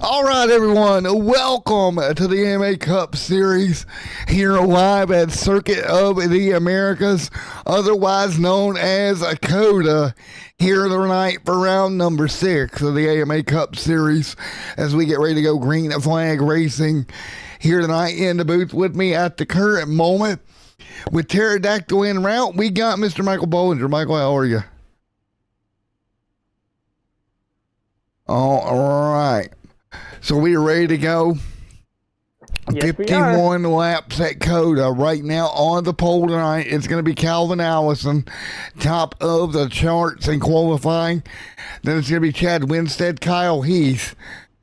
All right, everyone, welcome to the AMA Cup Series here live at Circuit of the Americas, otherwise known as Cota, here tonight for round number 6 of the AMA Cup Series as we get ready to go green flag racing here tonight. In the booth with me at the current moment with Pterodactyl en route, we got Mr. Michael Bollinger. Michael, how are you? All right. So we are ready to go. Yes, 51 laps at Cota. Right now on the pole tonight, it's going to be Calvin Allison, top of the charts in qualifying. Then it's going to be Chad Winstead, Kyle Heath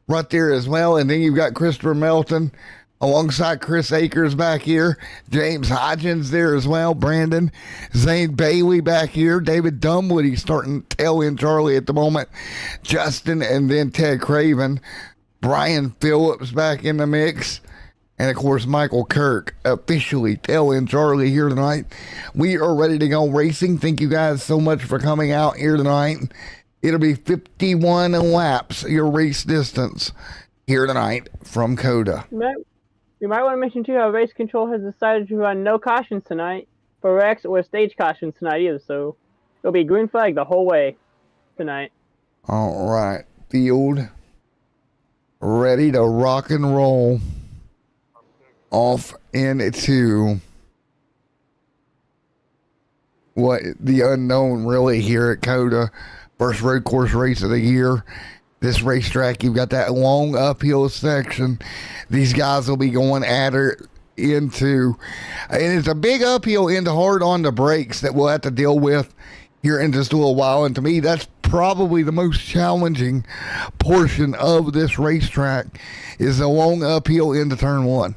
right there as well. And then you've got Christopher Melton alongside Chris Akers back here. James Hodgins there as well. Brandon Zane Bailey back here. David Dunwoody starting tail end Charlie at the moment. Justin and then Ted Craven. Brian Phillips back in the mix. And, of course, Michael Kirk officially tail end Charlie here tonight. We are ready to go racing. Thank you guys so much for coming out here tonight. It'll be 51 laps, your race distance here tonight from Cota. You might want to mention, too, how race control has decided to run no cautions tonight for wrecks or stage cautions tonight either. So it'll be green flag the whole way tonight. All right. Field ready to rock and roll. Off into what the unknown really here at Cota. First road course race of the year. This racetrack, you've got that long uphill section. These guys will be going at it into, and it's a big uphill into hard on the brakes that we'll have to deal with here in just a little while. And to me, that's probably the most challenging portion of this racetrack is the long uphill into turn 1.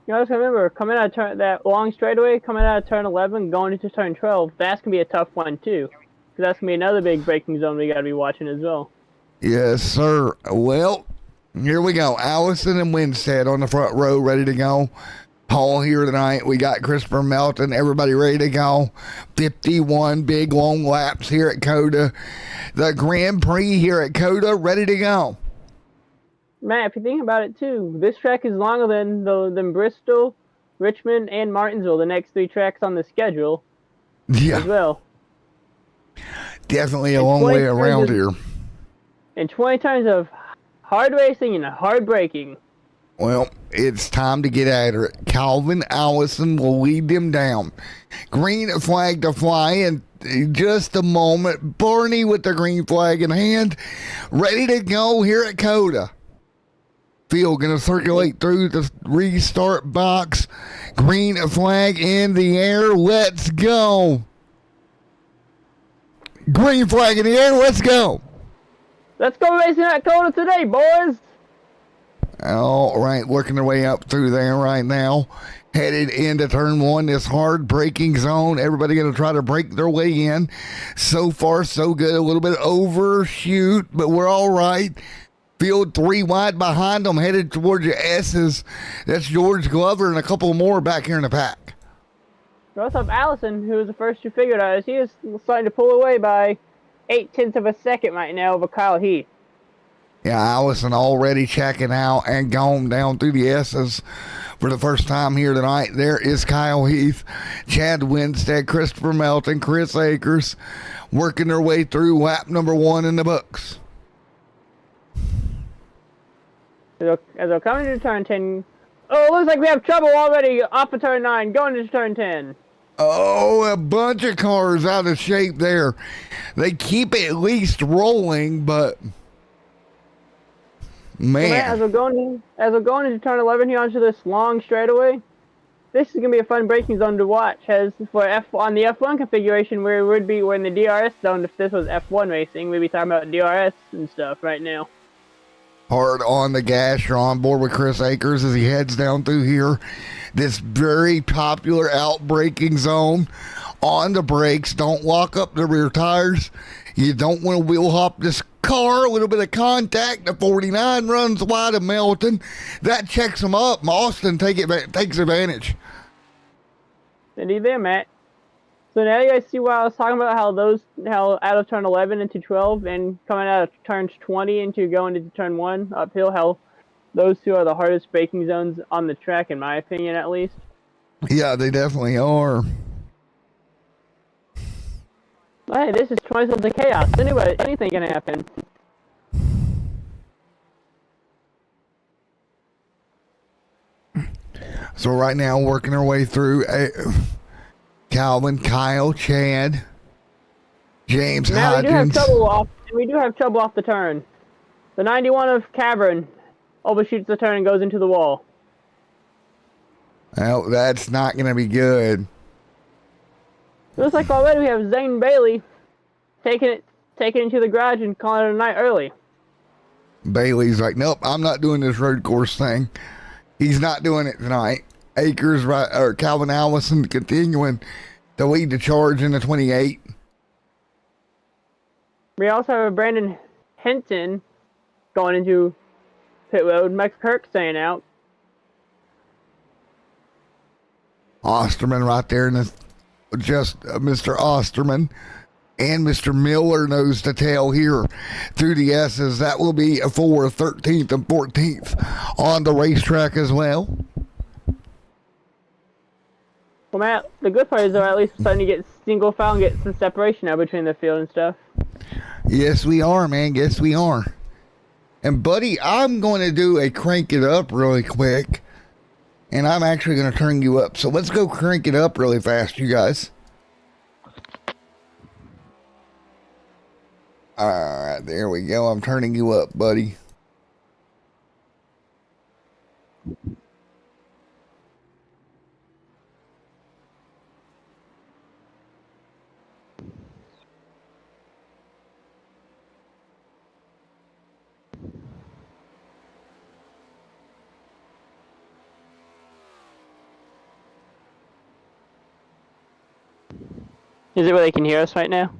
You know, just remember, coming out of that long straightaway, coming out of turn 11, going into turn 12, that's going to be a tough one, too. Because that's going to be another big braking zone we got to be watching as well. Yes, sir. Well, here we go. Allison and Winstead on the front row, ready to go. Paul here tonight. We got Christopher Melton. Everybody ready to go. 51 big, long laps here at Cota. The Grand Prix here at Cota, ready to go. Matt, if you think about it, too, this track is longer than Bristol, Richmond, and Martinsville, the next 3 tracks on the schedule as well. Definitely a long way around here. And 20 times of hard racing and hard braking. Well, it's time to get at it. Calvin Allison will lead them down. Green flag to fly in just a moment. Barney with the green flag in hand, ready to go here at Cota. Field going to circulate through the restart box. Green flag in the air. Let's go. Green flag in the air. Let's go. Let's go racing at Cota today, boys. All right, working their way up through there right now. Headed into turn 1, this hard braking zone. Everybody going to try to break their way in. So far, so good. A little bit overshoot, but we're all right. Field 3 wide behind them, headed towards your S's. That's George Glover and a couple more back here in the pack. What's up, Allison, who was the first to figure it out, he is starting to pull away by 0.8 of a second right now over Kyle Heath. Yeah, Allison already checking out and going down through the S's for the first time here tonight. There is Kyle Heath, Chad Winstead, Christopher Melton, Chris Akers working their way through lap number 1 in the books. As we're coming to turn 10, oh, it looks like we have trouble already off of turn 9, going into turn 10. Oh, a bunch of cars out of shape there. They keep at least rolling, but man. As we're going into turn 11 here onto this long straightaway, this is going to be a fun braking zone to watch. As for on the F1 configuration, where it would be when the DRS zone, if this was F1 racing, we'd be talking about DRS and stuff right now. Hard on the gas. You're on board with Chris Akers as he heads down through here. This very popular out-braking zone. On the brakes. Don't lock up the rear tires. You don't want to wheel hop this car. A little bit of contact. The 49 runs wide of Melton. That checks him up. Austin takes advantage. Steady there, Matt. So now you guys see why I was talking about how out of turn 11 into 12 and coming out of turns 20 into going into turn 1 uphill, how those two are the hardest braking zones on the track, in my opinion, at least. Yeah, they definitely are. Hey, this is 20 zones of chaos. Anyway, anything can happen. So right now, working our way through Calvin, Kyle, Chad, James, Now we do have Hodgins. trouble off the turn. The 91 of Cavern overshoots the turn and goes into the wall. Well, that's not going to be good. Looks like already we have Zane Bailey taking it into the garage and calling it a night early. Bailey's like, nope, I'm not doing this road course thing. He's not doing it tonight. Akers, or Calvin Allison continuing to lead the charge in the 28. We also have Brandon Hinton going into pit road. Max Kirk staying out. Osterman right there, and just Mr. Osterman and Mr. Miller knows the tail here through the S's. That will be for 13th and 14th on the racetrack as well. Well, Matt, the good part is though, at least we're starting to get single file and get some separation now between the field and stuff. Yes, we are, man. Yes, we are. And, buddy, I'm going to do a crank it up really quick. And I'm actually going to turn you up. So let's go crank it up really fast, you guys. All right, there we go. I'm turning you up, buddy. Is it where they can hear us right now?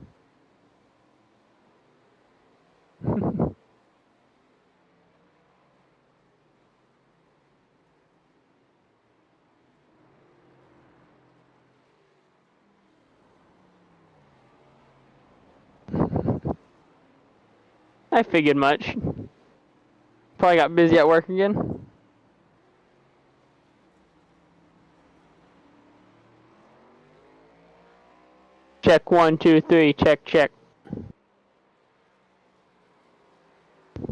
I figured much. Probably got busy at work again. Check 1, 2, 3. Check, check.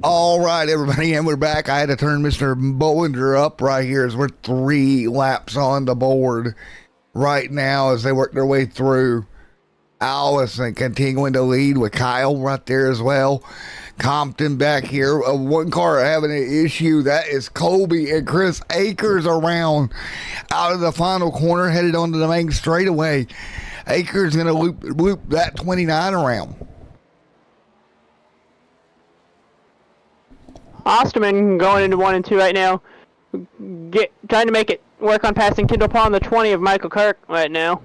All right, everybody, and we're back. I had to turn Mr. Bollinger up right here as we're 3 laps on the board right now as they work their way through. Allison continuing to lead with Kyle right there as well. Compton back here. One car having an issue. That is Colby and Chris Akers around out of the final corner, headed onto the main straightaway. Akers going to loop that 29 around. Osterman going into 1 and 2 right now. Trying to make it work on passing Kendall Paul on the 20 of Michael Kirk right now.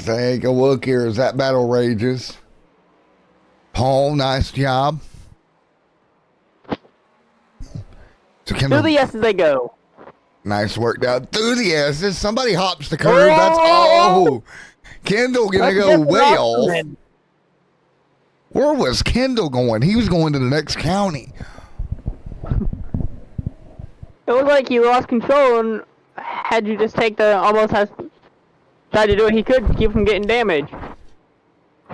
Take a look here as that battle rages. Paul, nice job. So Through the S's they go. Nice work down through the S's. Somebody hops the curve. That's all. Kendall gonna go way off. Where was Kendall going? He was going to the next county. It looked like he lost control and had you just take the tried to do what he could to keep from getting damaged.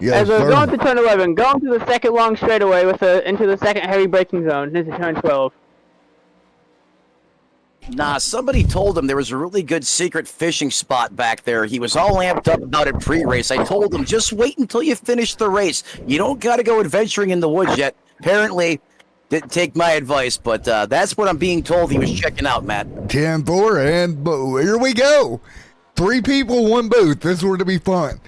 Yes, As we're sir. going to turn 11, going to the second long straightaway into the second heavy braking zone into turn 12. Nah, somebody told him there was a really good secret fishing spot back there. He was all amped up about it pre-race. I told him, just wait until you finish the race. You don't got to go adventuring in the woods yet. Apparently, didn't take my advice, but that's what I'm being told he was checking out, Matt. 10-4, and here we go. 3 people, 1 booth. This is where to be fun.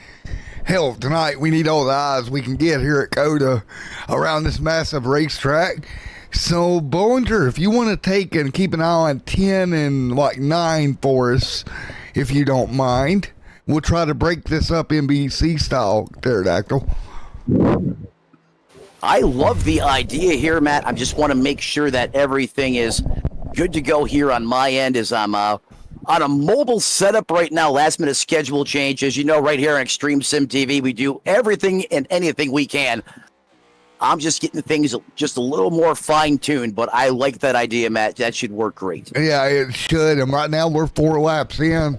Hell, tonight we need all the eyes we can get here at Cota around this massive racetrack. So, Bollinger, if you want to take and keep an eye on 10 and 9 for us, if you don't mind, we'll try to break this up NBC style, Pterodactyl. I love the idea here, Matt. I just want to make sure that everything is good to go here on my end as I'm on a mobile setup right now, last minute schedule change. As you know, right here on Extreme Sim TV, we do everything and anything we can. I'm just getting things just a little more fine-tuned, but I like that idea, Matt. That should work great. Yeah, it should. And right now we're 4 laps in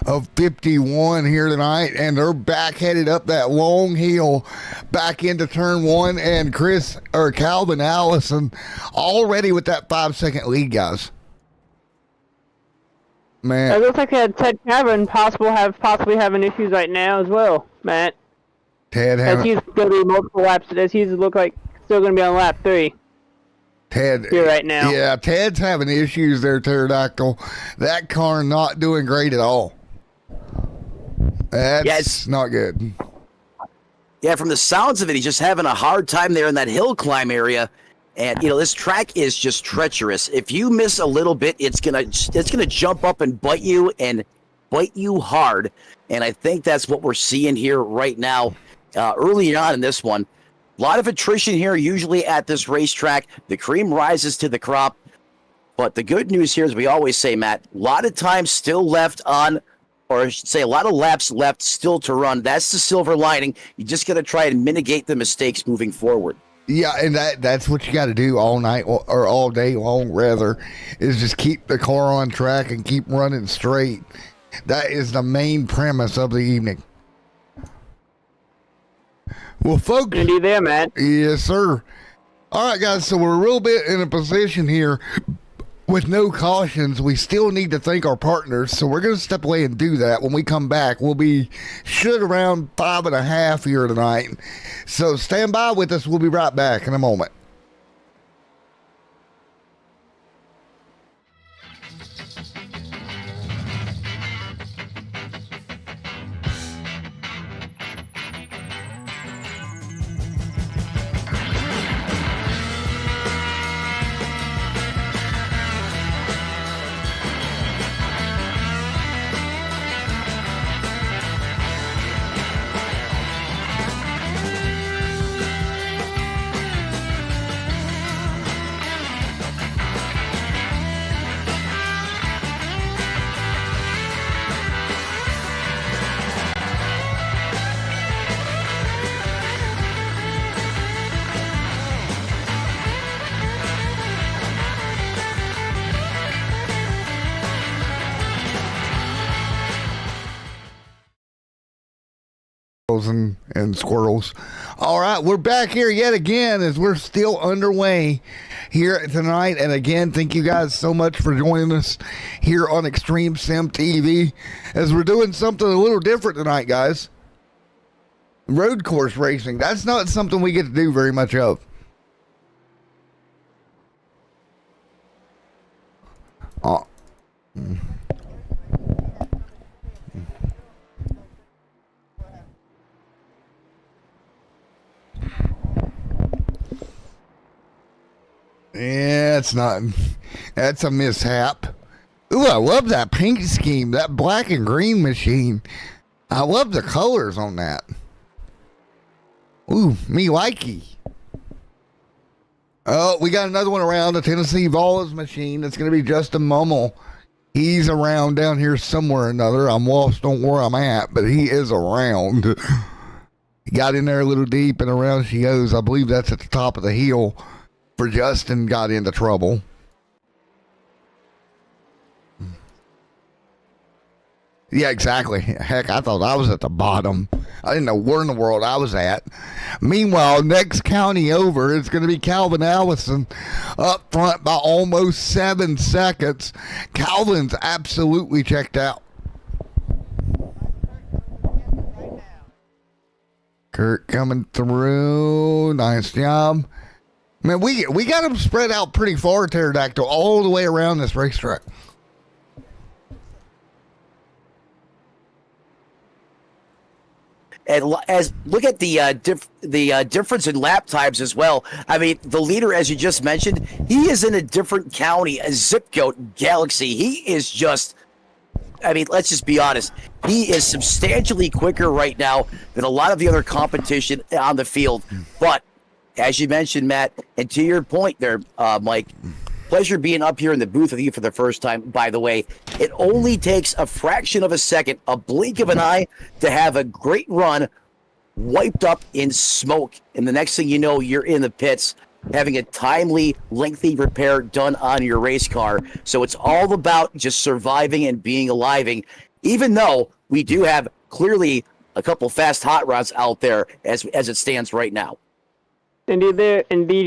of 51 here tonight, and they're back headed up that long hill back into turn 1, and Calvin Allison already with that 5-second lead, guys. Man, It looks like Ted Cameron possibly having issues right now as well, Matt. Ted As he's going to be multiple laps, as he's look like still going to be on lap 3 Ted here right now. Yeah, Ted's having issues there, Pterodactyl. That car not doing great at all. That's not good. Yeah, from the sounds of it, he's just having a hard time there in that hill climb area. And this track is just treacherous. If you miss a little bit, it's gonna jump up and bite you hard. And I think that's what we're seeing here right now. Early on in this one, a lot of attrition here. Usually at this racetrack, the cream rises to the crop. But the good news here, as we always say, Matt, a lot of time still left on, or I should say, a lot of laps left still to run. That's the silver lining. You just got to try and mitigate the mistakes moving forward. Yeah, and that's what you got to do all night or all day long, rather, is just keep the car on track and keep running straight. That is the main premise of the evening. Well, folks. Gonna do there, Matt. Yes, sir. All right, guys, so we're a little bit in a position here with no cautions. We still need to thank our partners, so we're going to step away and do that. When we come back, we'll be around 5.5 here tonight. So stand by with us. We'll be right back in a moment. And squirrels. All right, we're back here yet again as we're still underway here tonight. And again, thank you guys so much for joining us here on Extreme Sim TV as we're doing something a little different tonight, guys. Road course racing. That's not something we get to do very much of. Yeah, it's not. That's a mishap. Ooh, I love that paint scheme, that black and green machine. I love the colors on that. Ooh, me likey. Oh, we got another one around, the Tennessee Vols machine. It's going to be Justin Mummel. He's around down here somewhere or another. I'm lost on where I'm at, but he is around. He got in there a little deep, and around she goes. I believe that's at the top of the hill. For Justin got into trouble. Yeah, exactly. Heck, I thought I was at the bottom. I didn't know where in the world I was at. Meanwhile, next county over, it's going to be Calvin Allison up front by almost 7 seconds. Calvin's absolutely checked out. Kurt coming through. Nice job. Man, we got them spread out pretty far, Pterodactyl, all the way around this racetrack. And as look at the difference in lap times as well. I mean, the leader, as you just mentioned, he is in a different county, a zip code galaxy. He is just, I mean, let's just be honest. He is substantially quicker right now than a lot of the other competition on the field. But as you mentioned, Matt, and to your point there, Mike, pleasure being up here in the booth with you for the first time, by the way. It only takes a fraction of a second, a blink of an eye, to have a great run wiped up in smoke. And the next thing you know, you're in the pits having a timely, lengthy repair done on your race car. So it's all about just surviving and being alive, even though we do have clearly a couple fast hot rods out there as it stands right now. Indeed,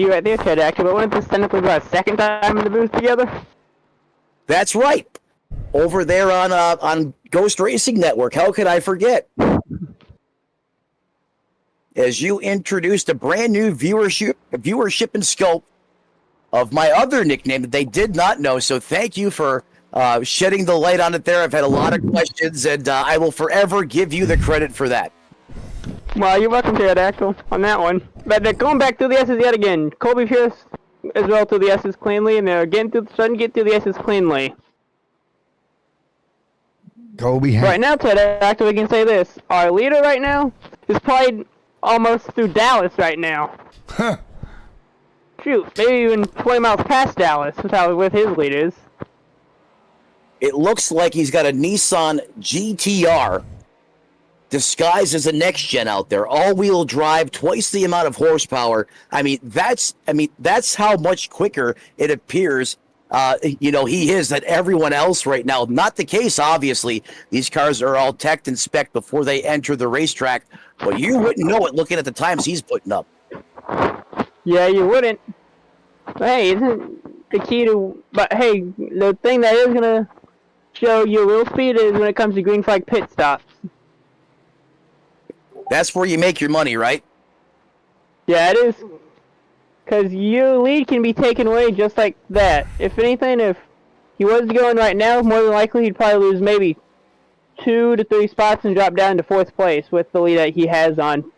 you're right there, Ted. Actually, but wouldn't this technically be our second time in the booth together? That's right. Over there on Ghost Racing Network. How could I forget? As you introduced a brand new viewership and scope of my other nickname that they did not know. So thank you for shedding the light on it there. I've had a lot of questions, and I will forever give you the credit for that. Well, you're welcome to it, Axel, on that one. But going back through the S's yet again. Colby Pierce as well through the S's cleanly, and they're starting to get through the S's cleanly. Colby. Right now, Ted, actually, we can say this. Our leader right now is probably almost through Dallas right now. Huh. Shoot, maybe even 20 miles past Dallas with his leaders. It looks like he's got a Nissan GTR disguised as a next gen out there, all-wheel drive, twice the amount of horsepower. I mean, that's how much quicker it appears. He is than everyone else right now. Not the case, obviously. These cars are all teched and spec'd before they enter the racetrack, but you wouldn't know it looking at the times he's putting up. Yeah, you wouldn't. But hey, isn't the key to? But hey, the thing that is gonna show your real speed is when it comes to green flag pit stops. That's where you make your money, right? Yeah, it is. Because your lead can be taken away just like that. If anything, if he was going right now, more than likely he'd probably lose maybe 2 to 3 spots and drop down to 4th place with the lead that he has on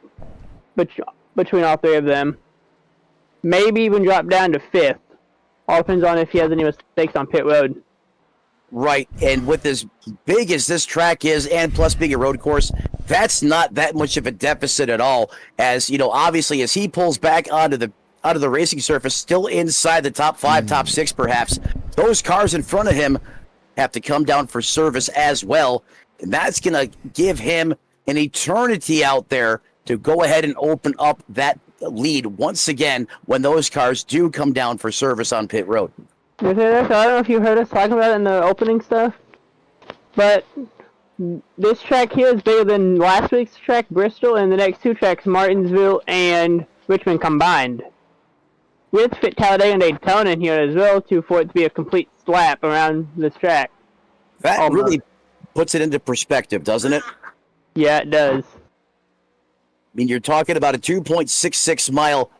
between all 3 of them. Maybe even drop down to 5th. All depends on if he has any mistakes on pit road. Right, and with as big as this track is, and plus being a road course, that's not that much of a deficit at all. As obviously, as he pulls back out of the racing surface, still inside the top 5, top 6 perhaps, those cars in front of him have to come down for service as well, and that's going to give him an eternity out there to go ahead and open up that lead once again when those cars do come down for service on pit road. I don't know if you heard us talking about it in the opening stuff, but this track here is bigger than last week's track, Bristol, and the next 2 tracks, Martinsville and Richmond combined. We have to fit Talladega and Daytona in here as well for it to be a complete slap around this track. That really puts it into perspective, doesn't it? Yeah, it does. I mean, you're talking about a 2.66 mile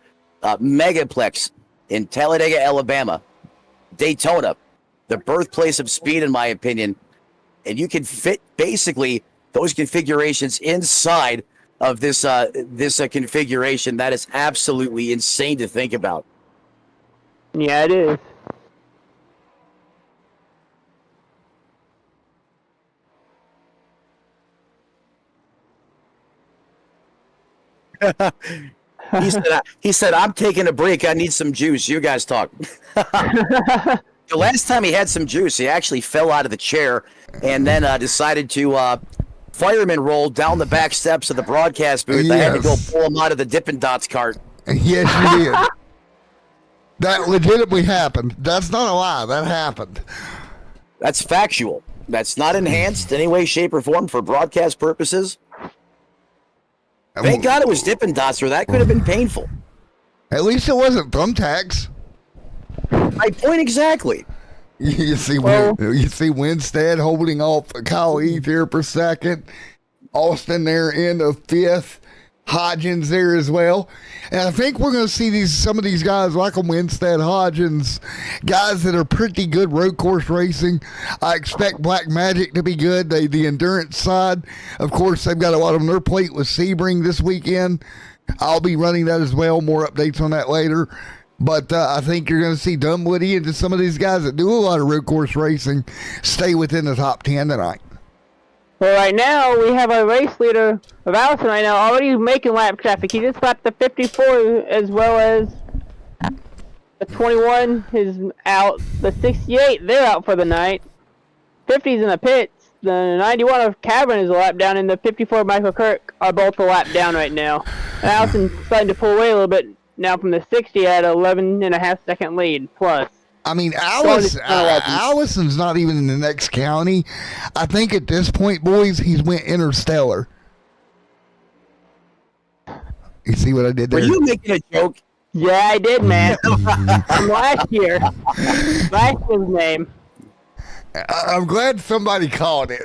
megaplex in Talladega, Alabama. Daytona, the birthplace of speed, in my opinion, and you can fit basically those configurations inside of this configuration. That is absolutely insane to think about. Yeah, it is. He said, I'm taking a break. I need some juice. You guys talk. The last time he had some juice, he actually fell out of the chair and then decided to fireman roll down the back steps of the broadcast booth. Yes. I had to go pull him out of the Dippin' Dots cart. Yes, you did. That legitimately happened. That's not a lie. That happened. That's factual. That's not enhanced in any way, shape, or form for broadcast purposes. Thank God it was Dippin' Dots, or that could have been painful. At least it wasn't thumbtacks. My point exactly. You see Winstead holding off Kyle Heath here for second. Austin there in the 5th. Hodgins there as well. And I think we're going to see some of these guys like Winstead, Hodgins, guys that are pretty good road course racing. I expect Black Magic to be good. The endurance side, of course, they've got a lot on their plate with Sebring this weekend. I'll be running that as well. More updates on that later. But I think you're going to see Dunwoody and just some of these guys that do a lot of road course racing stay within the top 10 tonight. Well, right now, we have our race leader of Allison right now already making lap traffic. He just lapped the 54 as well as The 21 is out. The 68, they're out for the night. 50's in the pits. The 91 of Cavern is a lap down, and the 54 of Michael Kirk are both a lap down right now. And Allison's starting to pull away a little bit now from the 60 at 11.5-second lead plus. I mean, Allison's not even in the next county. I think at this point, boys, he's went interstellar. You see what I did there? Were you making a joke? Yeah, I did, man. From last year. Last year's name. I'm glad somebody called it.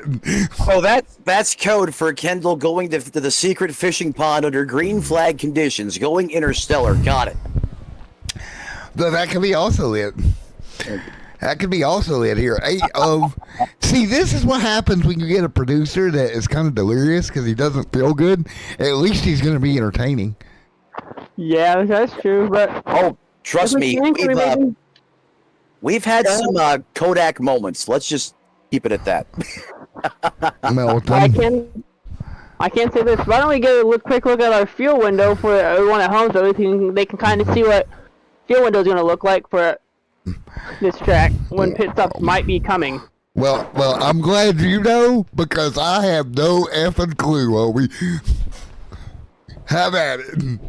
Oh, that's code for Kendall going to the secret fishing pond under green flag conditions, going interstellar. Got it. That could be also it. That could be also it here. See, this is what happens when you get a producer that is kind of delirious because he doesn't feel good. At least he's going to be entertaining. Yeah, that's true, but... Oh, trust me, we've had some Kodak moments. Let's just keep it at that. I can't say this. Why don't we get a quick look at our fuel window for everyone at home so they can kind of see what fuel window is going to look like for this track when pit stops might be coming. Well, I'm glad you know because I have no effing clue, Obi. Have at it.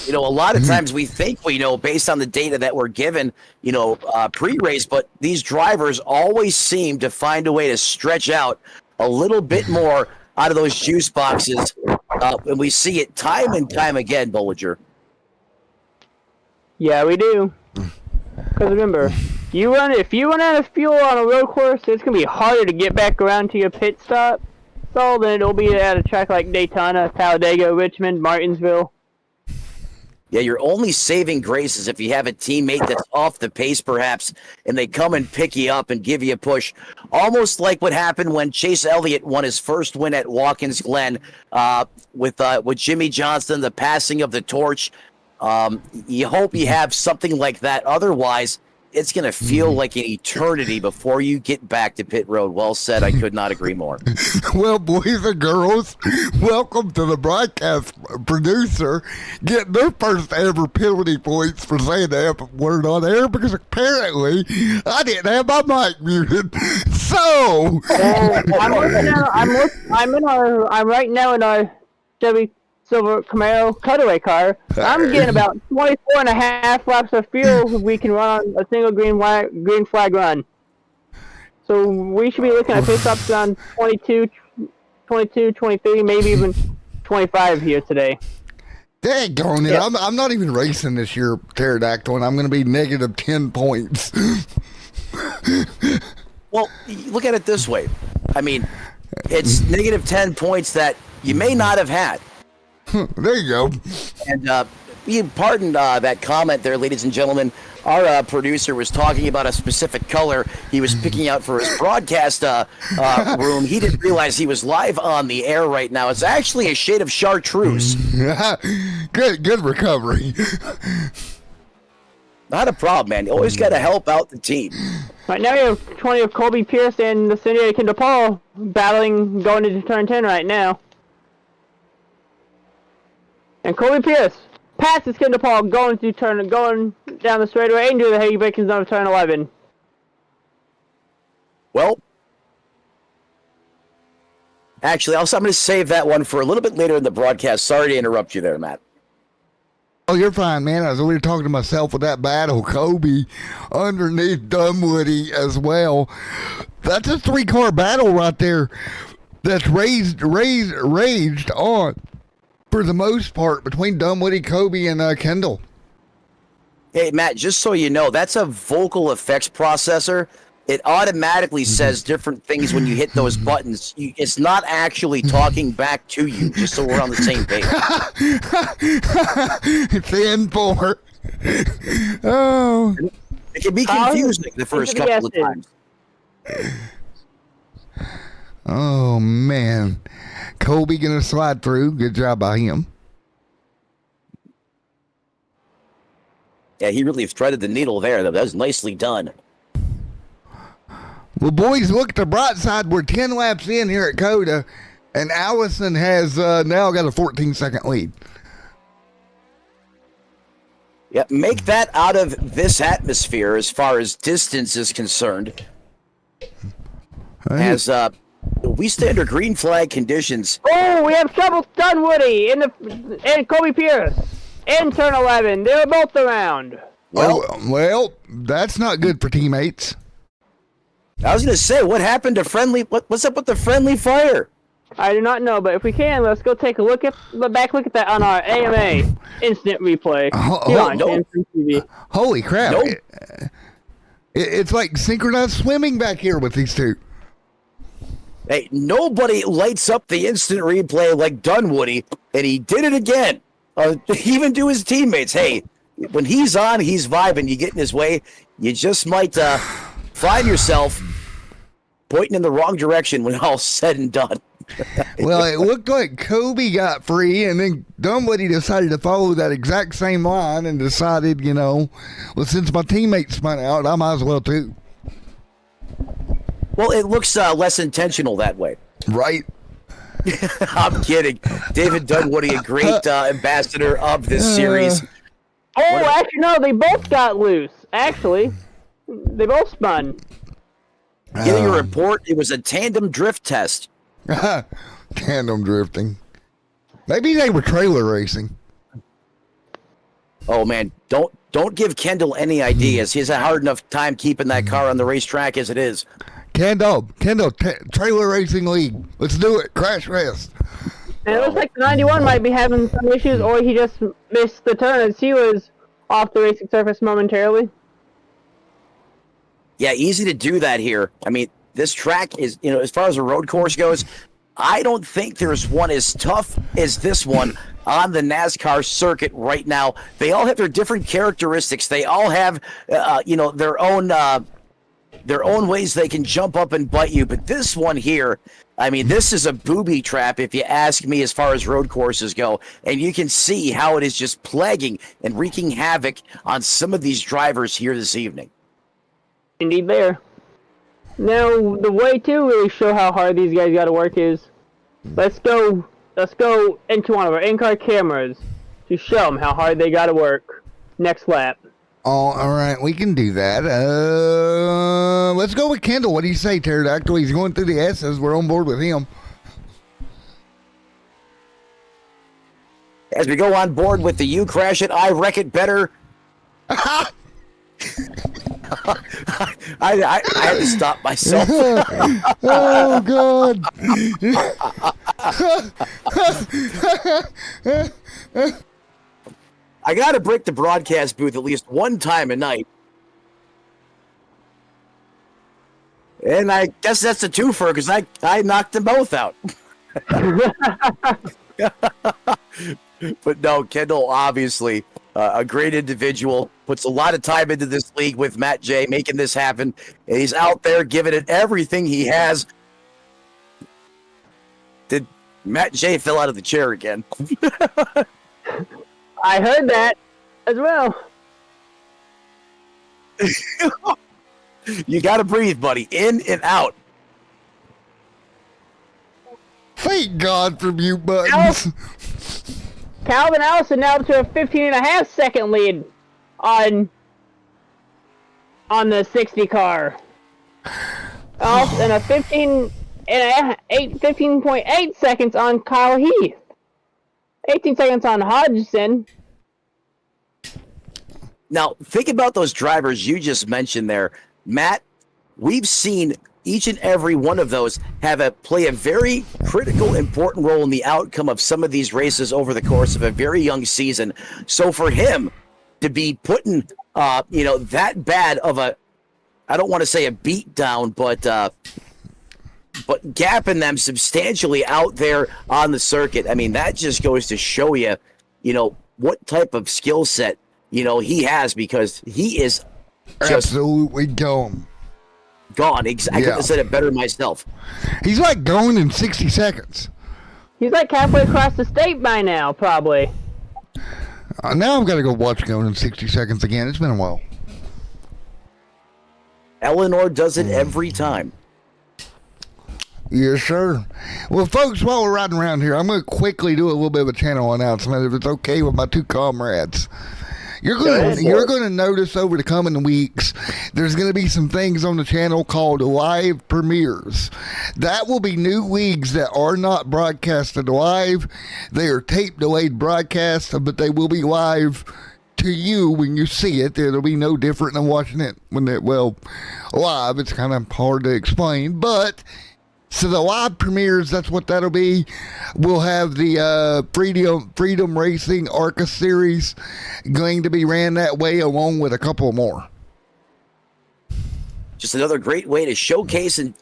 You know, a lot of times we think we know based on the data that we're given, pre-race, but these drivers always seem to find a way to stretch out a little bit more out of those juice boxes. And we see it time and time again, Bollinger. Yeah, we do. Because remember, if you run out of fuel on a road course, it's going to be harder to get back around to your pit stop. So then it'll be at a track like Daytona, Talladega, Richmond, Martinsville. Yeah, you're only saving graces if you have a teammate that's off the pace, perhaps, and they come and pick you up and give you a push. Almost like what happened when Chase Elliott won his first win at Watkins Glen with Jimmy Johnson, the passing of the torch. You hope you have something like that. Otherwise, it's going to feel like an eternity before you get back to pit road. Well said. I could not agree more. Well, boys and girls, welcome to the broadcast producer getting their first ever penalty points for saying the F word on air because apparently I didn't have my mic muted. So I'm right now in our Chevy Silver Camaro cutaway car. I'm getting about 24.5 laps of fuel we can run on a single green flag run. So we should be looking at pit stops on 22, 23, maybe even 25 here today. Daggone it. Yeah. I'm not even racing this year, Pterodactyl, and I'm going to be negative 10 points. Well, look at it this way. I mean, it's negative 10 points that you may not have had. There you go. And you pardon that comment there, ladies and gentlemen. Our producer was talking about a specific color he was picking out for his broadcast room. He didn't realize he was live on the air right now. It's actually a shade of chartreuse. Good recovery. Not a problem, man. You always got to help out the team. Right now, you have 20 of Colby Pierce and the Cindy Kendall Paul battling going into turn 10 right now. And Colby Pierce passes Kendall Paul going down the straightaway into the heavy braking zone of turn 11. Well, actually, I'm going to save that one for a little bit later in the broadcast. Sorry to interrupt you there, Matt. Oh, you're fine, man. I was only talking to myself with that battle. Kobe underneath Dunwoody as well. That's a 3-car battle right there that's raged on, for the most part, between Dunwoody, Kobe, and Kendall. Hey, Matt, just so you know, that's a vocal effects processor. It automatically says different things when you hit those buttons. It's not actually talking back to you, just so we're on the same page. It's in for. Oh. It can be confusing the first couple of times. Oh, man. Kobe going to slide through. Good job by him. Yeah, he really threaded the needle there, though. That was nicely done. Well, boys, look at the bright side. We're 10 laps in here at Cota, and Allison has now got a 14-second lead. Yeah, make that out of this atmosphere as far as distance is concerned. As we stay under green flag conditions. Oh, we have trouble Dunwoody and Kobe Pierce in turn 11. They were both around. Well, that's not good for teammates. I was going to say, what happened to friendly? What's up with the friendly fire? I do not know, but if we can, let's go take a look at that on our AMA instant replay. TV. Holy crap! It's like synchronized swimming back here with these two. Hey, nobody lights up the instant replay like Dunwoody, and he did it again. Even to his teammates. Hey, when he's on, he's vibing. You get in his way, you just might find yourself pointing in the wrong direction when all's said and done. Well, it looked like Kobe got free, and then Dunwoody decided to follow that exact same line and decided, well, since my teammate spun out, I might as well too. Well, it looks less intentional that way. Right. I'm kidding. David Dunwoody, a great ambassador of this series. Actually, no, they both got loose. Actually, they both spun. Getting a report, it was a tandem drift test. Tandem drifting. Maybe they were trailer racing. Oh man, don't give Kendall any ideas. He has a hard enough time keeping that car on the racetrack as it is. Kendall, trailer racing league. Let's do it. Crash rest. And it looks like the 91 might be having some issues, or he just missed the turn as he was off the racing surface momentarily. Yeah, easy to do that here. I mean, this track is, as far as a road course goes, I don't think there's one as tough as this one on the NASCAR circuit right now. They all have their different characteristics. They all have, their own ways they can jump up and bite you. But this one here, I mean, this is a booby trap, if you ask me, as far as road courses go. And you can see how it is just plaguing and wreaking havoc on some of these drivers here this evening. Indeed, there. Now, the way to really show how hard these guys got to work is, let's go into one of our in-car cameras to show them how hard they got to work. Next lap. Oh, all right, we can do that. Let's go with Kendall. What do you say, Pterodactyl? He's going through the S's. We're on board with him. As we go on board with the You Crash It, I Wreck It Better. I had to stop myself. Oh, God. I got to break the broadcast booth at least one time a night. And I guess that's a twofer because I knocked them both out. But no, Kendall, obviously, a great individual, puts a lot of time into this league with Matt J, making this happen. And he's out there giving it everything he has. Did Matt J fell out of the chair again? I heard that as well. You got to breathe, buddy. In and out. Thank God for mute buttons. Calvin Allison now up to a 15.5 second lead on the 60 car. And a 15.8 seconds on Kyle Heath. 18 seconds on Hodgson. Now, think about those drivers you just mentioned there. Matt, we've seen each and every one of those play a very critical, important role in the outcome of some of these races over the course of a very young season. So for him to be putting, that bad of a, I don't want to say a beat down, but gapping them substantially out there on the circuit. I mean, that just goes to show you, what type of skill set, he has, because he is just absolutely gone. I couldn't have said it better myself. He's like going in 60 seconds. He's like halfway across the state by now, probably. Now I've got to go watch Going in 60 Seconds again. It's been a while. Eleanor does it every time. Yes, sir. Well, folks, while we're riding around here, I'm going to quickly do a little bit of a channel announcement, if it's okay with my two comrades. You're gonna notice over the coming weeks, there's gonna be some things on the channel called live premieres. That will be new leagues that are not broadcasted live. They are tape delayed broadcasts, but they will be live to you when you see it. It'll be no different than watching it live. It's kind of hard to explain, but. So the live premieres, that's what that'll be. We'll have the Freedom Racing ARCA series going to be ran that way, along with a couple more. Just another great way to showcase and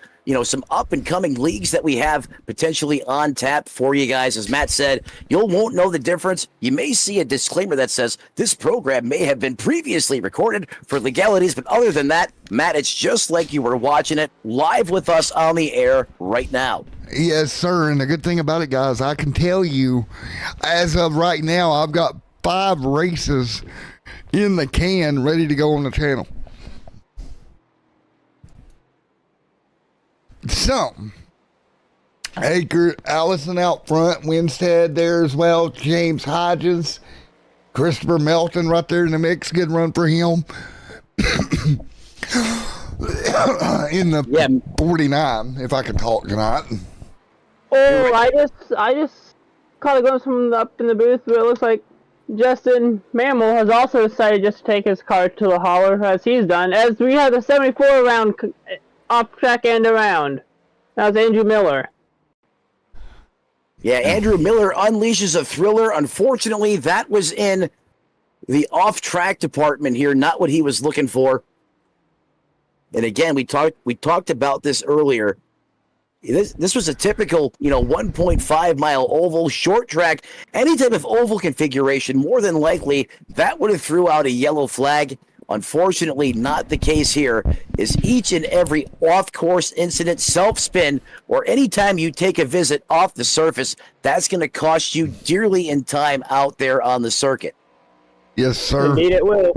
some up and coming leagues that we have potentially on tap for you guys. As Matt said, you won't know the difference. You may see a disclaimer that says this program may have been previously recorded for legalities, but other than that, Matt, it's just like you were watching it live with us on the air right now. Yes, sir. And the good thing about it, guys, I can tell you, as of right now, I've got 5 races in the can ready to go on the channel. So, Allison out front, Winstead there as well, James Hodges, Christopher Melton right there in the mix, good run for him. In the 49, if I can talk tonight. Oh, I just caught a glimpse from up in the booth, but it looks like Justin Mammal has also decided just to take his car to the hauler, as he's done, as we have the 74 round off track and around. That was Andrew Miller. Yeah, Andrew Miller unleashes a thriller. Unfortunately, that was in the off-track department here, not what he was looking for. And again, we talked about this earlier. This was a typical, 1.5 mile oval, short track, any type of oval configuration. More than likely, that would have threw out a yellow flag. Unfortunately, not the case here, is each and every off-course incident, self-spin, or anytime you take a visit off the surface, that's going to cost you dearly in time out there on the circuit. Yes, sir. Indeed it will.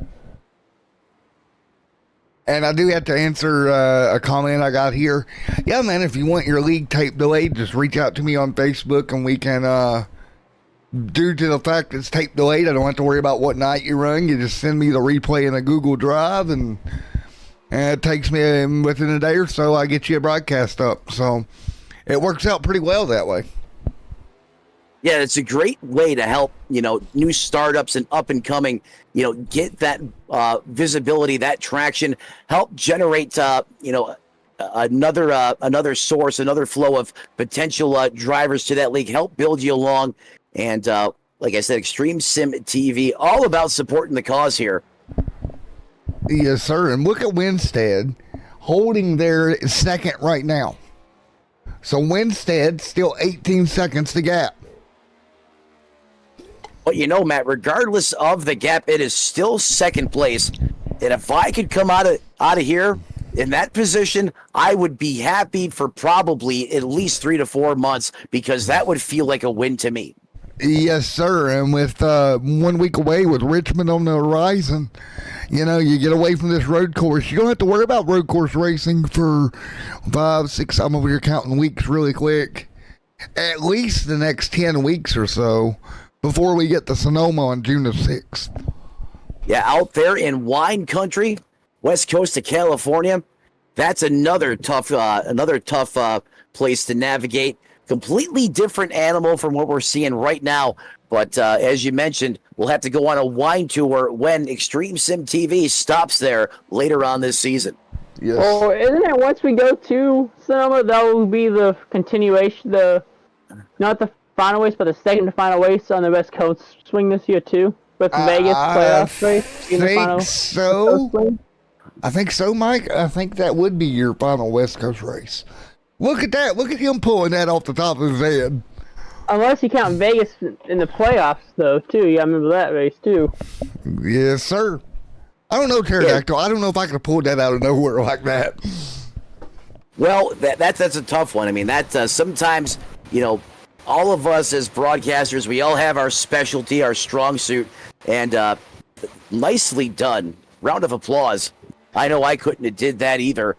And I do have to answer a comment I got here. Yeah, man, if you want your league tape delayed, just reach out to me on Facebook and we can... Due to the fact it's tape delayed, I don't have to worry about what night you run. You just send me the replay in a Google Drive, and it takes me within a day or so, I get you a broadcast up. So it works out pretty well that way. Yeah, it's a great way to help, new startups and up and coming, get that visibility, that traction, help generate, another source, another flow of potential drivers to that league, help build you along. And like I said, Extreme Sim TV, all about supporting the cause here. Yes, sir. And look at Winstead holding their second right now. So Winstead still 18 seconds to gap. But Matt, regardless of the gap, it is still second place. And if I could come out of here in that position, I would be happy for probably at least 3 to 4 months, because that would feel like a win to me. Yes, sir. And with 1 week away with Richmond on the horizon, you get away from this road course. You don't have to worry about road course racing for 5, 6, I'm over here counting weeks really quick. At least the next 10 weeks or so before we get to Sonoma on June the 6th. Yeah, out there in wine country, west coast of California, that's another tough place to navigate. Completely different animal from what we're seeing right now. But as you mentioned, we'll have to go on a wine tour when Extreme Sim TV stops there later on this season. Yes. Oh, isn't it once we go to Sonoma, that will be the continuation, not the final race, but the second to final race on the West Coast swing this year too? With Vegas playoff race in the final. So. I think so, Mike. I think that would be your final West Coast race. Look at that. Look at him pulling that off the top of his head. Unless you count Vegas in the playoffs, though, too. You gotta remember that race, too. Yes, sir. I don't know, Pterodactyl. I don't know if I could have pulled that out of nowhere like that. Well, that's a tough one. I mean, sometimes, all of us as broadcasters, we all have our specialty, our strong suit, and nicely done. Round of applause. I know I couldn't have did that either.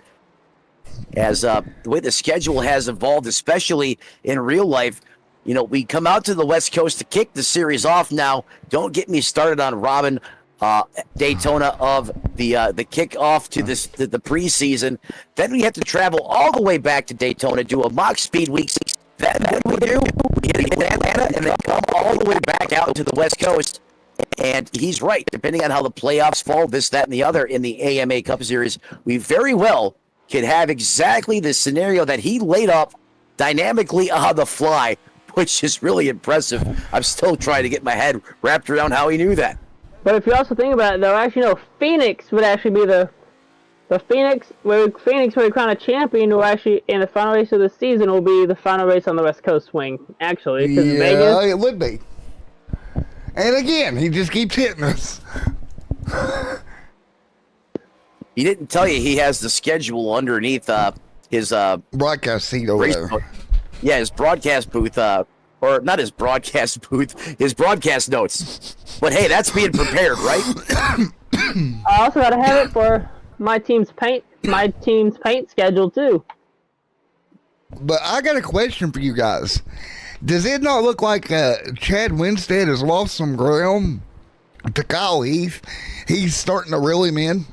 As the way the schedule has evolved, especially in real life, we come out to the West Coast to kick the series off now. Don't get me started on Robin. Daytona of the kickoff to the preseason. Then we have to travel all the way back to Daytona, do a mock speed week. Then what we hit Atlanta, and then come all the way back out to the West Coast. And he's right. Depending on how the playoffs fall, this, that, and the other in the AMA Cup Series, we very well could have exactly the scenario that he laid up dynamically on the fly, which is really impressive. I'm still trying to get my head wrapped around how he knew that. But if you also think about it, though, actually, no, Phoenix would actually be the Phoenix where we crown a champion. Will actually, in the final race of the season, will be the final race on the West Coast swing. Actually, because Vegas, it would be. And again, he just keeps hitting us. He didn't tell you he has the schedule underneath his broadcast seat over there. Yeah, his broadcast booth, or not his broadcast booth, his broadcast notes. But hey, that's being prepared, right? I also got to have it for my team's paint schedule too. But I got a question for you guys. Does it not look like Chad Winstead has lost some ground to Kyle Heath? He's starting to reel him in.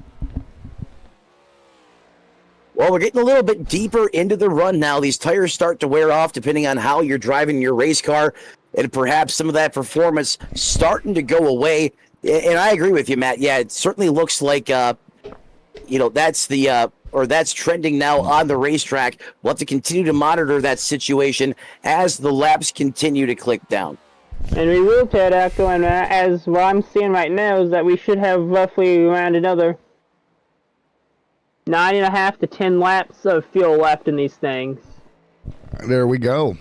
Well, we're getting a little bit deeper into the run now. These tires start to wear off depending on how you're driving your race car, and perhaps some of that performance starting to go away. And I agree with you, Matt. Yeah, it certainly looks like, that's trending now on the racetrack. We'll have to continue to monitor that situation as the laps continue to click down. And we will, Pterodactyl, and as what I'm seeing right now is that we should have roughly around another 9.5 to 10 laps of fuel left in these things. There we go.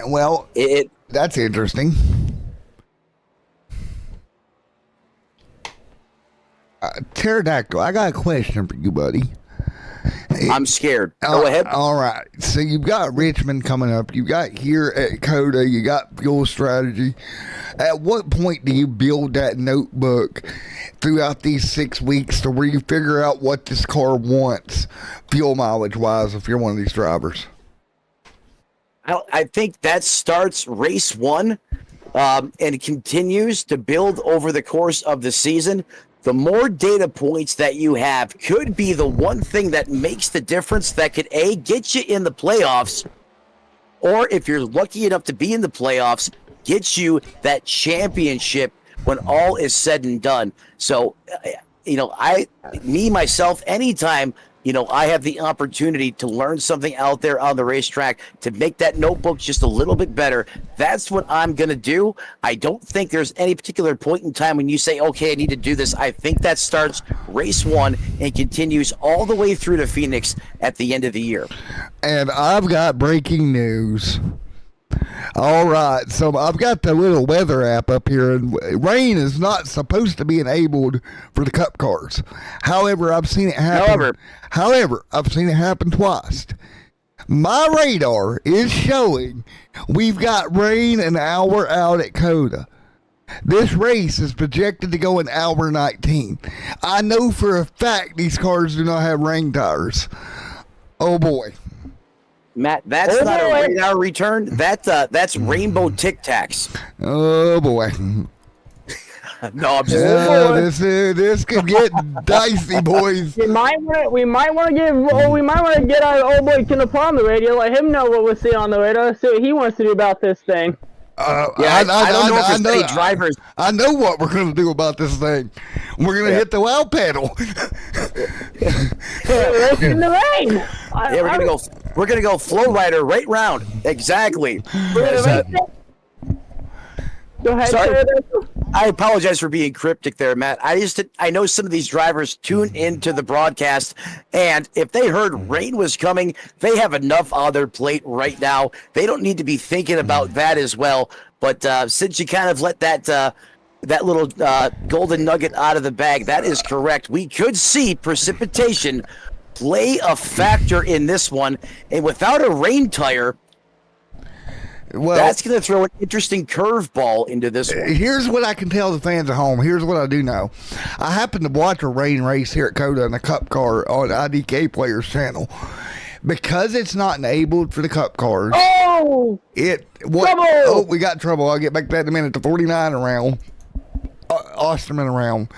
Well, that's interesting. Pterodactyl, I got a question for you, buddy. I'm scared. Go ahead. All right. So you've got Richmond coming up. You got here at Cota. You got fuel strategy. At what point do you build that notebook throughout these 6 weeks to where you figure out what this car wants fuel mileage wise if you're one of these drivers? I think that starts race one and continues to build over the course of the season. The more data points that you have could be the one thing that makes the difference that could, A, get you in the playoffs, or if you're lucky enough to be in the playoffs, get you that championship when all is said and done. So, myself, anytime, I have the opportunity to learn something out there on the racetrack to make that notebook just a little bit better, that's what I'm going to do. I don't think there's any particular point in time when you say, okay, I need to do this. I think that starts race one and continues all the way through to Phoenix at the end of the year. And I've got breaking news. All right, so I've got the little weather app up here, and rain is not supposed to be enabled for the Cup cars. However, I've seen it happen. However, I've seen it happen twice. My radar is showing we've got rain an hour out at Cota. This race is projected to go an hour 19. I know for a fact these cars do not have rain tires. Oh boy. Matt, that's not a radar return. That's rainbow Tic Tacs. Oh boy. No, I'm just this could get dicey, boys. We might want to get our old boy Kendall on the radio, let him know what we're seeing on the radio, see what he wants to do about this thing. I don't know if there's any drivers. I know what we're going to do about this thing. We're going to hit the wow pedal. In the rain. We're gonna go flow rider right round. Exactly. Go ahead. Sorry. I apologize for being cryptic there, Matt. I know some of these drivers tune into the broadcast, and if they heard rain was coming, they have enough on their plate right now. They don't need to be thinking about that as well. But since you kind of let that little golden nugget out of the bag, that is correct. We could see precipitation play a factor in this one, and without a rain tire, that's going to throw an interesting curveball into this one. Here's what I can tell the fans at home. Here's what I do know. I happened to watch a rain race here at Cota in a Cup car on IDK Players channel. Because it's not enabled for the Cup cars. Oh! Trouble! Oh, we got trouble. I'll get back to that in a minute. The 49 around. Osterman around.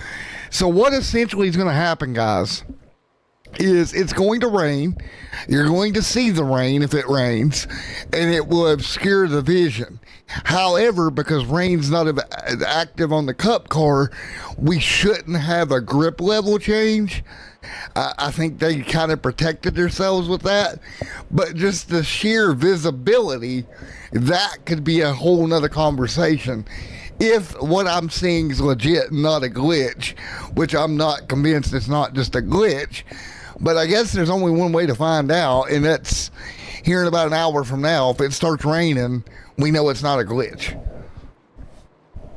So what essentially is going to happen, guys, is it's going to rain. You're going to see the rain if it rains, and it will obscure the vision. However, because rain's not active on the Cup car, we shouldn't have a grip level change. I think they kind of protected themselves with that, but just the sheer visibility, that could be a whole nother conversation. If what I'm seeing is legit, not a glitch, which I'm not convinced it's not just a glitch, but I guess there's only one way to find out, and that's here in about an hour from now. If it starts raining, we know it's not a glitch.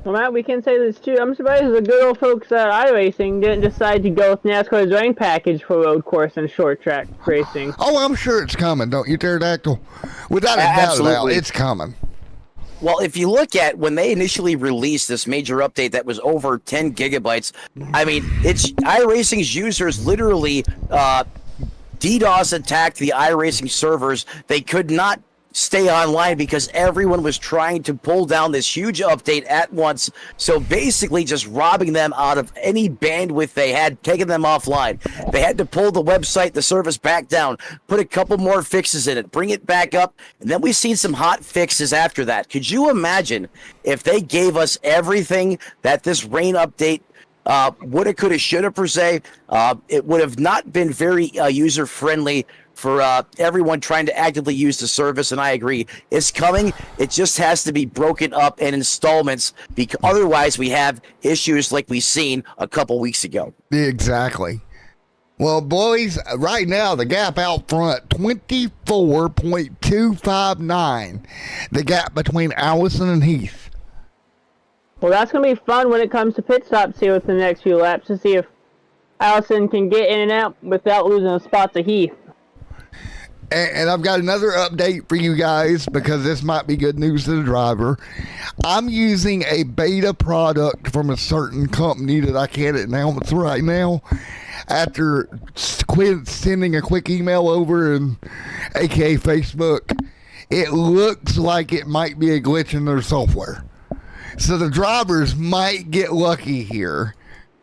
Well, Matt, we can say this too. I'm surprised the good old folks at iRacing didn't decide to go with NASCAR's rain package for road course and short track racing. Oh, I'm sure it's coming, don't you, Pterodactyl? Without a doubt, it's coming. Well, if you look at when they initially released this major update that was over 10 gigabytes, I mean, it's iRacing's users literally DDoS attacked the iRacing servers. They could not stay online because everyone was trying to pull down this huge update at once. So basically just robbing them out of any bandwidth they had, taking them offline. They had to pull the website, the service back down, put a couple more fixes in it, bring it back up, and then we've seen some hot fixes after that. Could you imagine if they gave us everything that this rain update woulda, coulda, shoulda per se? It would have not been very user-friendly for everyone trying to actively use the service, and I agree. It's coming. It just has to be broken up in installments, because otherwise we have issues like we've seen a couple weeks ago. Exactly. Well, boys, right now, the gap out front, 24.259. The gap between Allison and Heath. Well, that's going to be fun when it comes to pit stops here within the next few laps to see if Allison can get in and out without losing a spot to Heath. And I've got another update for you guys, because this might be good news to the driver. I'm using a beta product from a certain company that I can't announce right now. After sending a quick email over, and aka Facebook, it looks like it might be a glitch in their software. So the drivers might get lucky here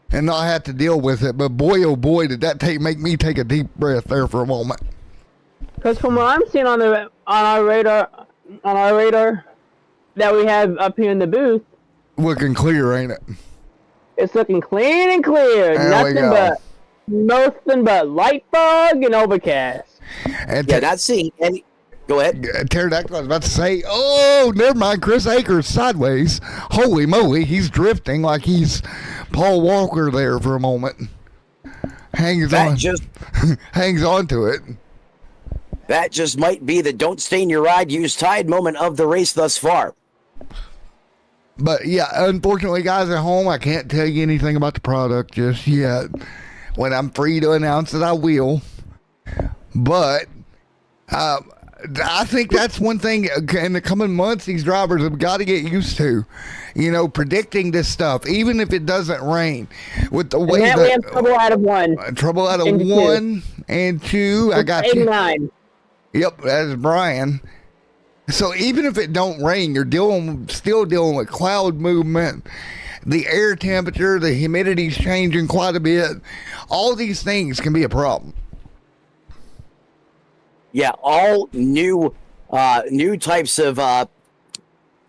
and not have to deal with it. But boy, oh boy, did that make me take a deep breath there for a moment. Because from what I'm seeing on our radar that we have up here in the booth, looking clear, ain't it? It's looking clean and clear. Nothing but light fog and overcast. And yeah, not seeing any. Go ahead. Pterodactyl, I was about to say, oh, never mind. Chris Akers sideways. Holy moly, he's drifting like he's Paul Walker there for a moment. Hangs on to it. That just might be the don't stain your ride, use Tide moment of the race thus far. But yeah, unfortunately, guys at home, I can't tell you anything about the product just yet. When I'm free to announce it, I will. But I think that's one thing in the coming months these drivers have got to get used to. You know, predicting this stuff, even if it doesn't rain. With the way we have trouble out of one. Trouble out of one and two. I got 89. You. Yep, that's Brian. So even if it don't rain, you're still dealing with cloud movement, the air temperature, the humidity's changing quite a bit. All these things can be a problem. Yeah, all new types of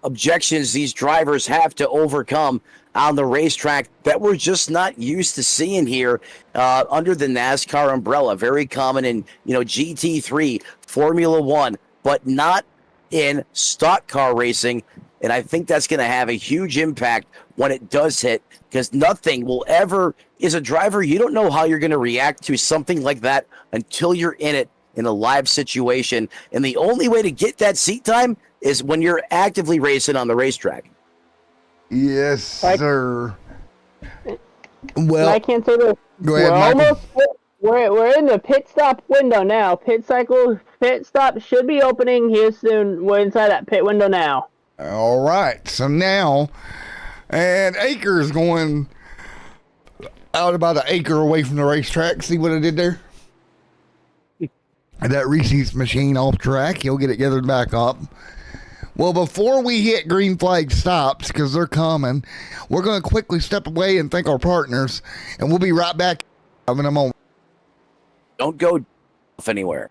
objections these drivers have to overcome on the racetrack that we're just not used to seeing here under the NASCAR umbrella. Very common in GT3, Formula One, but not in stock car racing. And I think that's going to have a huge impact when it does hit, because nothing will ever, as a driver, you don't know how you're going to react to something like that until you're in it in a live situation. And the only way to get that seat time is when you're actively racing on the racetrack. Yes, sir. Well, I can't say this. Go ahead, we're in the pit stop window now. Pit stop should be opening here soon. We're inside that pit window now. All right. So now, and Akers going out about an acre away from the racetrack. See what I did there? That Reese's machine off track. He'll get it gathered back up. Well, before we hit green flag stops, because they're coming, we're going to quickly step away and thank our partners, and we'll be right back in a moment. Don't go off anywhere.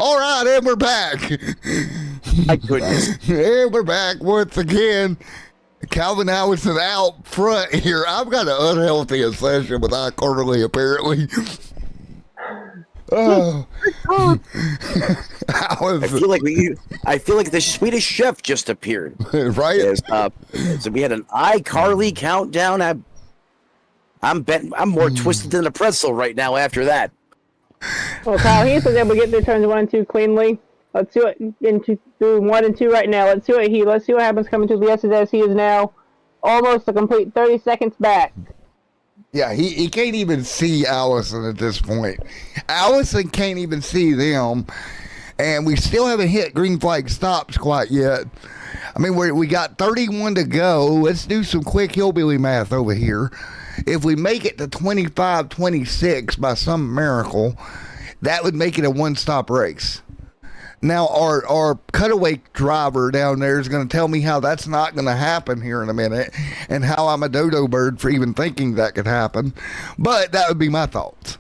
All right, and we're back. My goodness. And we're back once again. Calvin Allison out front here. I've got an unhealthy obsession with iCarly, apparently. Oh. I feel like the Swedish chef just appeared. Right? Yes, so we had an iCarly countdown. I'm more twisted than a pretzel right now after that. Well, Kyle Heath was able to get through turns 1 and 2 cleanly. Let's do it through 1 and 2 right now. Let's see what happens coming to the S's as he is now almost a complete 30 seconds back. Yeah, he can't even see Allison at this point. Allison can't even see them, and we still haven't hit green flag stops quite yet. I mean, we got 31 to go. Let's do some quick hillbilly math over here. If we make it to 25-26 by some miracle, that would make it a one-stop race. Now, our cutaway driver down there is going to tell me how that's not going to happen here in a minute, and how I'm a dodo bird for even thinking that could happen. But that would be my thoughts.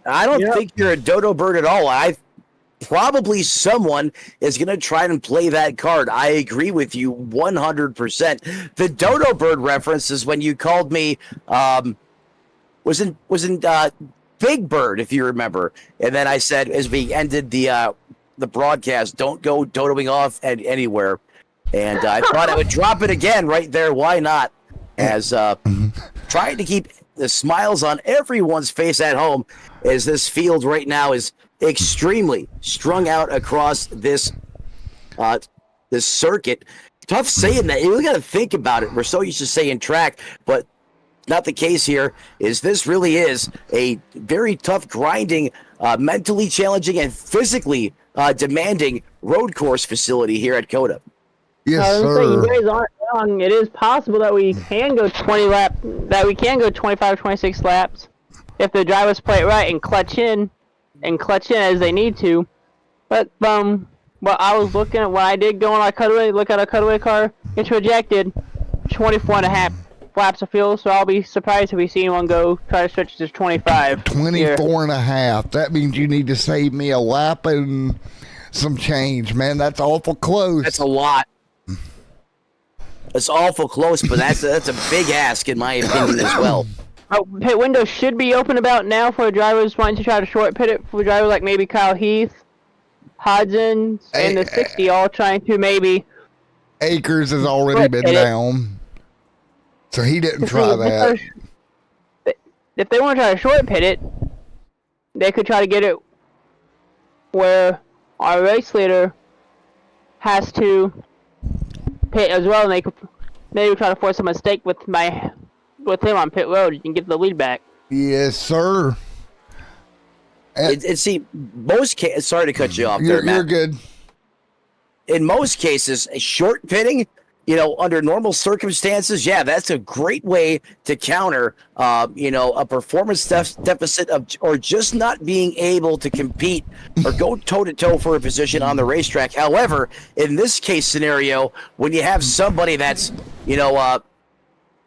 I don't think you're a dodo bird at all. Probably someone is going to try and play that card. I agree with you 100%. The dodo bird reference is when you called me, was in Big Bird, if you remember. And then I said, as we ended the broadcast, don't go dodoing off anywhere. And I thought I would drop it again right there. Why not? As trying to keep the smiles on everyone's face at home, as this field right now is extremely strung out across this this circuit. Tough saying that. You got to think about it. We're so used to saying track, but not the case here. This really is a very tough, grinding, mentally challenging, and physically demanding road course facility here at Cota. Yes, sir. You guys aren't wrong. It is possible that we can go 25, 26 laps if the drivers play it right and clutch in as they need to. But what I was looking at when I did go on our cutaway, look at our cutaway car, it's projected 24 and a half laps of fuel, so I'll be surprised if we see anyone go try to stretch to 25. 24 and a half. That means you need to save me a lap and some change, man. That's awful close. That's a lot. It's awful close, but that's a big ask in my opinion as well. Pit window should be open about now for drivers wanting to try to short pit it, for drivers like maybe Kyle Heath, Hodgson, and the 60 all trying to maybe... Akers has already been down, so he didn't try that. If they want to try to short pit it, they could try to get it where our race leader has to pit as well, and they could maybe try to force a mistake with him on pit road and get the lead back. Yes, sir. See, most cases, sorry to cut you off there, Matt. You're good. In most cases, short pitting under normal circumstances, yeah, that's a great way to counter, a performance deficit or just not being able to compete or go toe to toe for a position on the racetrack. However, in this case scenario, when you have somebody that's,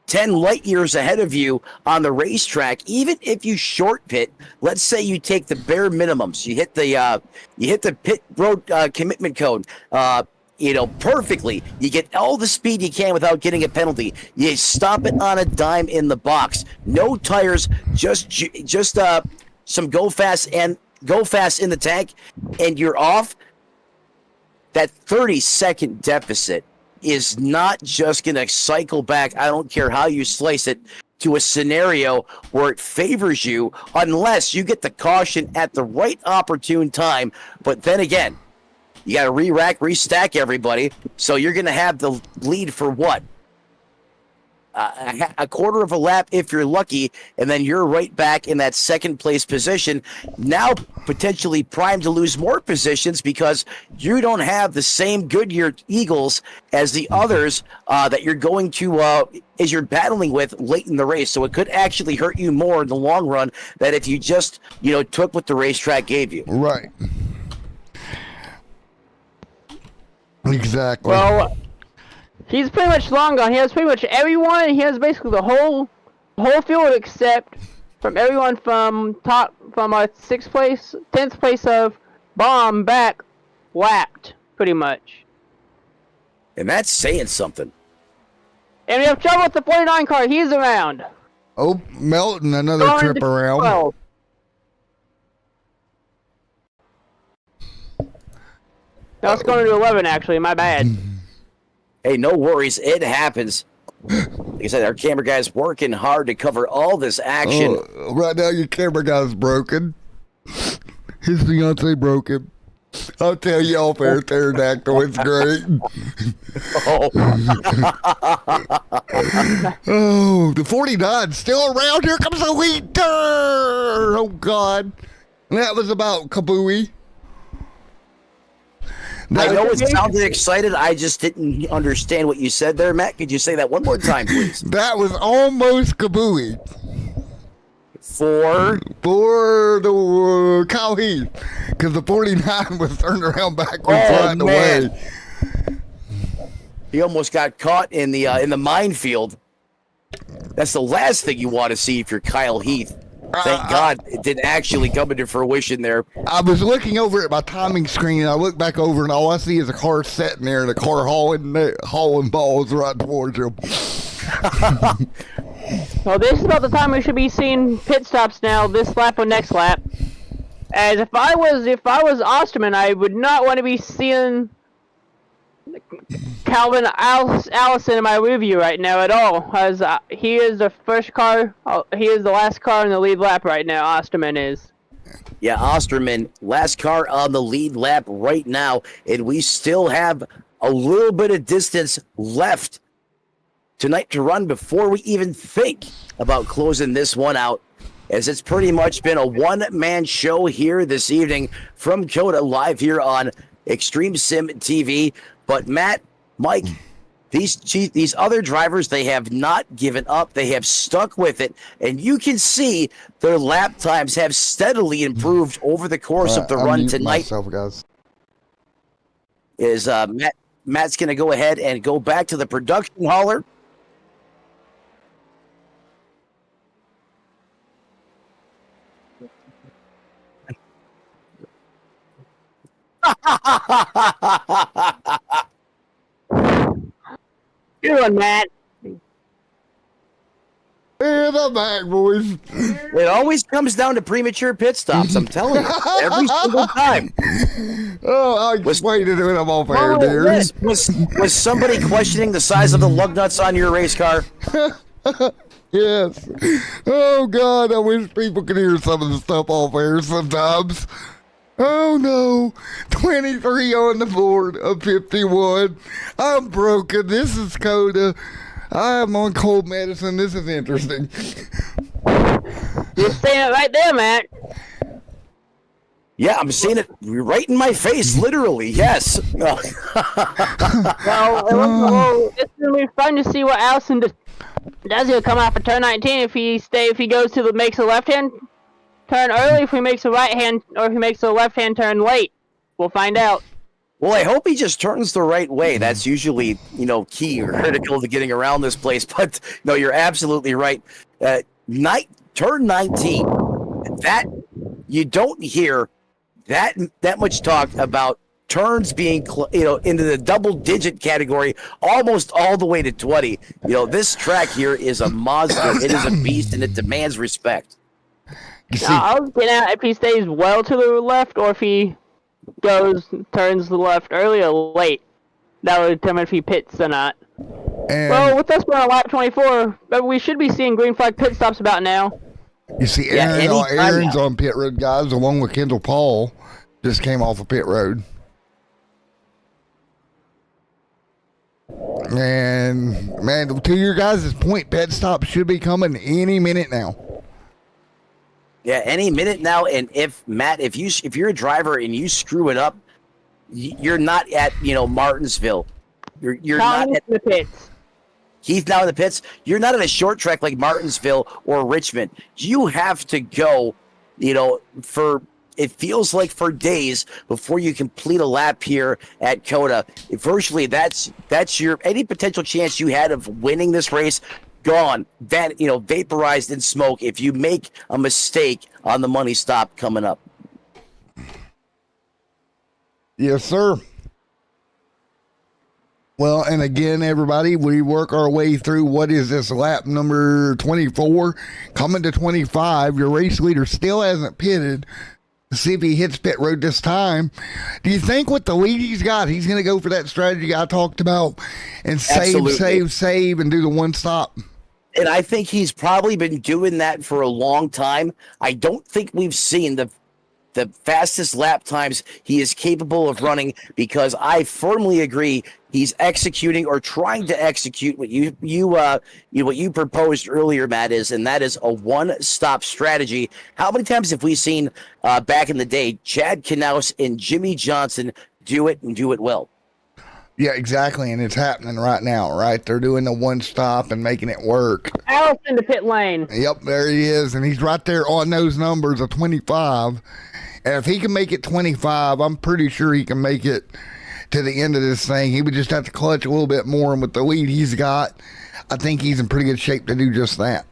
10 light years ahead of you on the racetrack, even if you short pit, let's say you take the bare minimums, you hit the pit road commitment code, perfectly. You get all the speed you can without getting a penalty. You stop it on a dime in the box. No tires, just some go fast in the tank, and you're off. That 30-second deficit is not just going to cycle back. I don't care how you slice it, to a scenario where it favors you unless you get the caution at the right opportune time. But then again, you got to re-rack, restack everybody. So you're going to have the lead for what? A quarter of a lap if you're lucky, and then you're right back in that second place position. Now potentially primed to lose more positions because you don't have the same Goodyear Eagles as the others that you're going to as you're battling with late in the race. So it could actually hurt you more in the long run than if you just took what the racetrack gave you. Right. Exactly. Well, he's pretty much long gone. He has pretty much everyone. He has basically the whole field except from everyone from 6th place, 10th place of Bomb back lapped pretty much. And that's saying something. And we have trouble with the 49 car. He's around. Oh, Melton, another Going trip to around. 12. No, it's going to 11 actually. My bad. Hey, no worries. It happens. Like I said, our camera guy's working hard to cover all this action. Right now, your camera guy's broken. His fiance broke him. I'll tell you off air, pterodactyl. It's great. Oh. Oh, the 49 still around. Here comes the leader. Oh, God. That was about Kabooey. I know it sounded excited. I just didn't understand what you said there, Matt. Could you say that one more time, please? That was almost Kabooey. For the Kyle Heath, because the 49 was turned around backwards right away. He almost got caught in the minefield. That's the last thing you want to see if you're Kyle Heath. Thank God it didn't actually come into fruition there. I was looking over at my timing screen, and I look back over, and all I see is a car sitting there, and a car hauling balls right towards him. Well, this is about the time we should be seeing pit stops now. This lap or next lap. As if I was Osterman, I would not want to be seeing Calvin Allison in my review right now at all, as he is the first car, he is the last car in the lead lap right now. Osterman is. Yeah, Osterman, last car on the lead lap right now, and we still have a little bit of distance left tonight to run before we even think about closing this one out, as it's pretty much been a one-man show here this evening from Cota, live here on Extreme Sim TV. But Matt, Mike, these other drivers, they have not given up. They have stuck with it, and you can see their lap times have steadily improved over the course of the run tonight. Guys. Matt's going to go ahead and go back to the production hauler. Good one, Matt. And I'm back, boys. It always comes down to premature pit stops. I'm telling you, every single time. Oh, I waited when I'm off air, dear. Was somebody questioning the size of the lug nuts on your race car? Yes. Oh, God, I wish people could hear some of the stuff off air sometimes. Oh, no. 23 on the board of 51. I'm broken. This is Cota. I'm on cold medicine. This is interesting. You're saying it right there, Matt. Yeah, I'm seeing it right in my face, literally. Yes. Well, it's gonna be fun to see what Allison does. He'll come out for turn 19 if he goes to makes a left hand turn early, if he makes a right hand, or if he makes a left hand turn late. We'll find out. Well, I hope he just turns the right way. That's usually, key or critical to getting around this place. But no, you're absolutely right. Turn 19. That you don't hear that much talk about turns being into the double-digit category, almost all the way to 20. This track here is a monster. It is a beast, and it demands respect. I was getting at if he stays well to the left, or if he turns the left early or late. That would determine if he pits or not. Well, with us being on lap 24, we should be seeing green flag pit stops about now. You see, Aaron's on pit road, guys, along with Kendall Paul, just came off of pit road. And, man, to your guys' point, pit stop should be coming any minute now. Yeah, any minute now. And if you're a driver and you screw it up, you're not at Martinsville. You're not at the pits. He's now in the pits. You're not at a short track like Martinsville or Richmond. You have to go, it feels like for days before you complete a lap here at Cota. Virtually, that's your any potential chance you had of winning this race gone. That vaporized in smoke if you make a mistake on the money stop coming up. Yes, sir. Well, and again, everybody, we work our way through what is this lap number 24, coming to 25. Your race leader still hasn't pitted to see if he hits pit road this time. Do you think with the lead he's got, he's going to go for that strategy I talked about and save, and do the one stop? And I think he's probably been doing that for a long time. I don't think we've seen the fastest lap times he is capable of running, because I firmly agree he's executing or trying to execute what you proposed earlier, Matt, and that is a one-stop strategy. How many times have we seen back in the day Chad Knaus and Jimmy Johnson do it and do it well? Yeah, exactly, and it's happening right now, right? They're doing the one stop and making it work. Alice in the pit lane. Yep, there he is, and he's right there on those numbers of 25. And if he can make it 25, I'm pretty sure he can make it to the end of this thing. He would just have to clutch a little bit more, and with the lead he's got, I think he's in pretty good shape to do just that.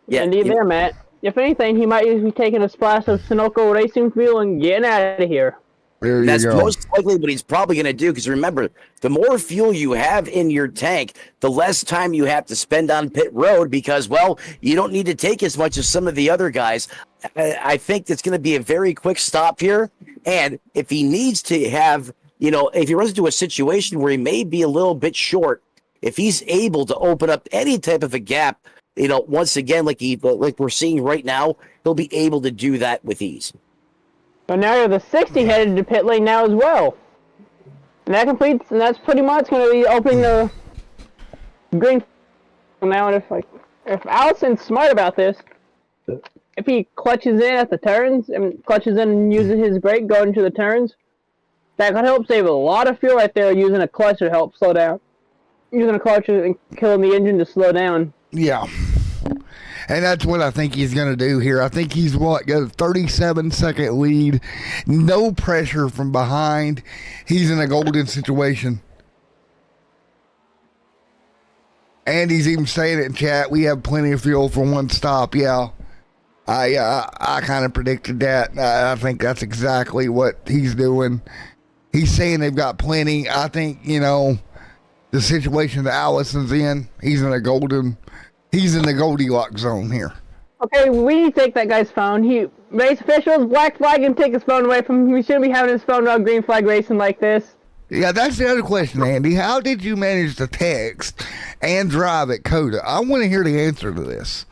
Yeah, indeed there, Matt. If anything, he might be taking a splash of Sunoco racing fuel and getting out of here. That's most likely what he's probably going to do, because remember, the more fuel you have in your tank, the less time you have to spend on pit road, because, well, you don't need to take as much as some of the other guys. I think it's going to be a very quick stop here, and if he needs to have, if he runs into a situation where he may be a little bit short, if he's able to open up any type of a gap, once again, like we're seeing right now, he'll be able to do that with ease. But now you're the 60 headed to pit lane now as well. And that's pretty much going to be opening the green now. And if Allison's smart about this, if he clutches in at the turns and clutches in and uses his brake going into the turns, that could help save a lot of fuel right there, using a clutch to help slow down. Using a clutch and killing the engine to slow down. Yeah. And that's what I think he's going to do here. I think he's got a 37-second lead. No pressure from behind. He's in a golden situation. And he's even saying it in chat, we have plenty of fuel for one stop. Yeah. I kind of predicted that. I think that's exactly what he's doing. He's saying they've got plenty. I think, the situation that Allison's in, he's in the Goldilocks zone here. Okay, we need to take that guy's phone. Race officials, black flag him, take his phone away from him. We shouldn't be having his phone on green flag racing like this. Yeah, that's the other question, Andy. How did you manage to text and drive at Cota? I want to hear the answer to this.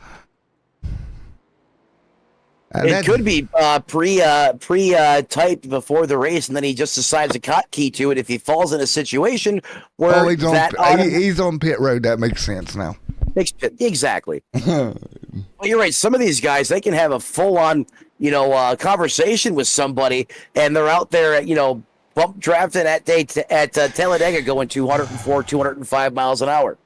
It could be pre-typed before the race, and then he just decides a hotkey to it if he falls in a situation where he's on pit road. That makes sense now. Exactly. Well, you're right. Some of these guys, they can have a full-on, conversation with somebody, and they're out there at, bump drafting at Talladega going 204, 205 miles an hour.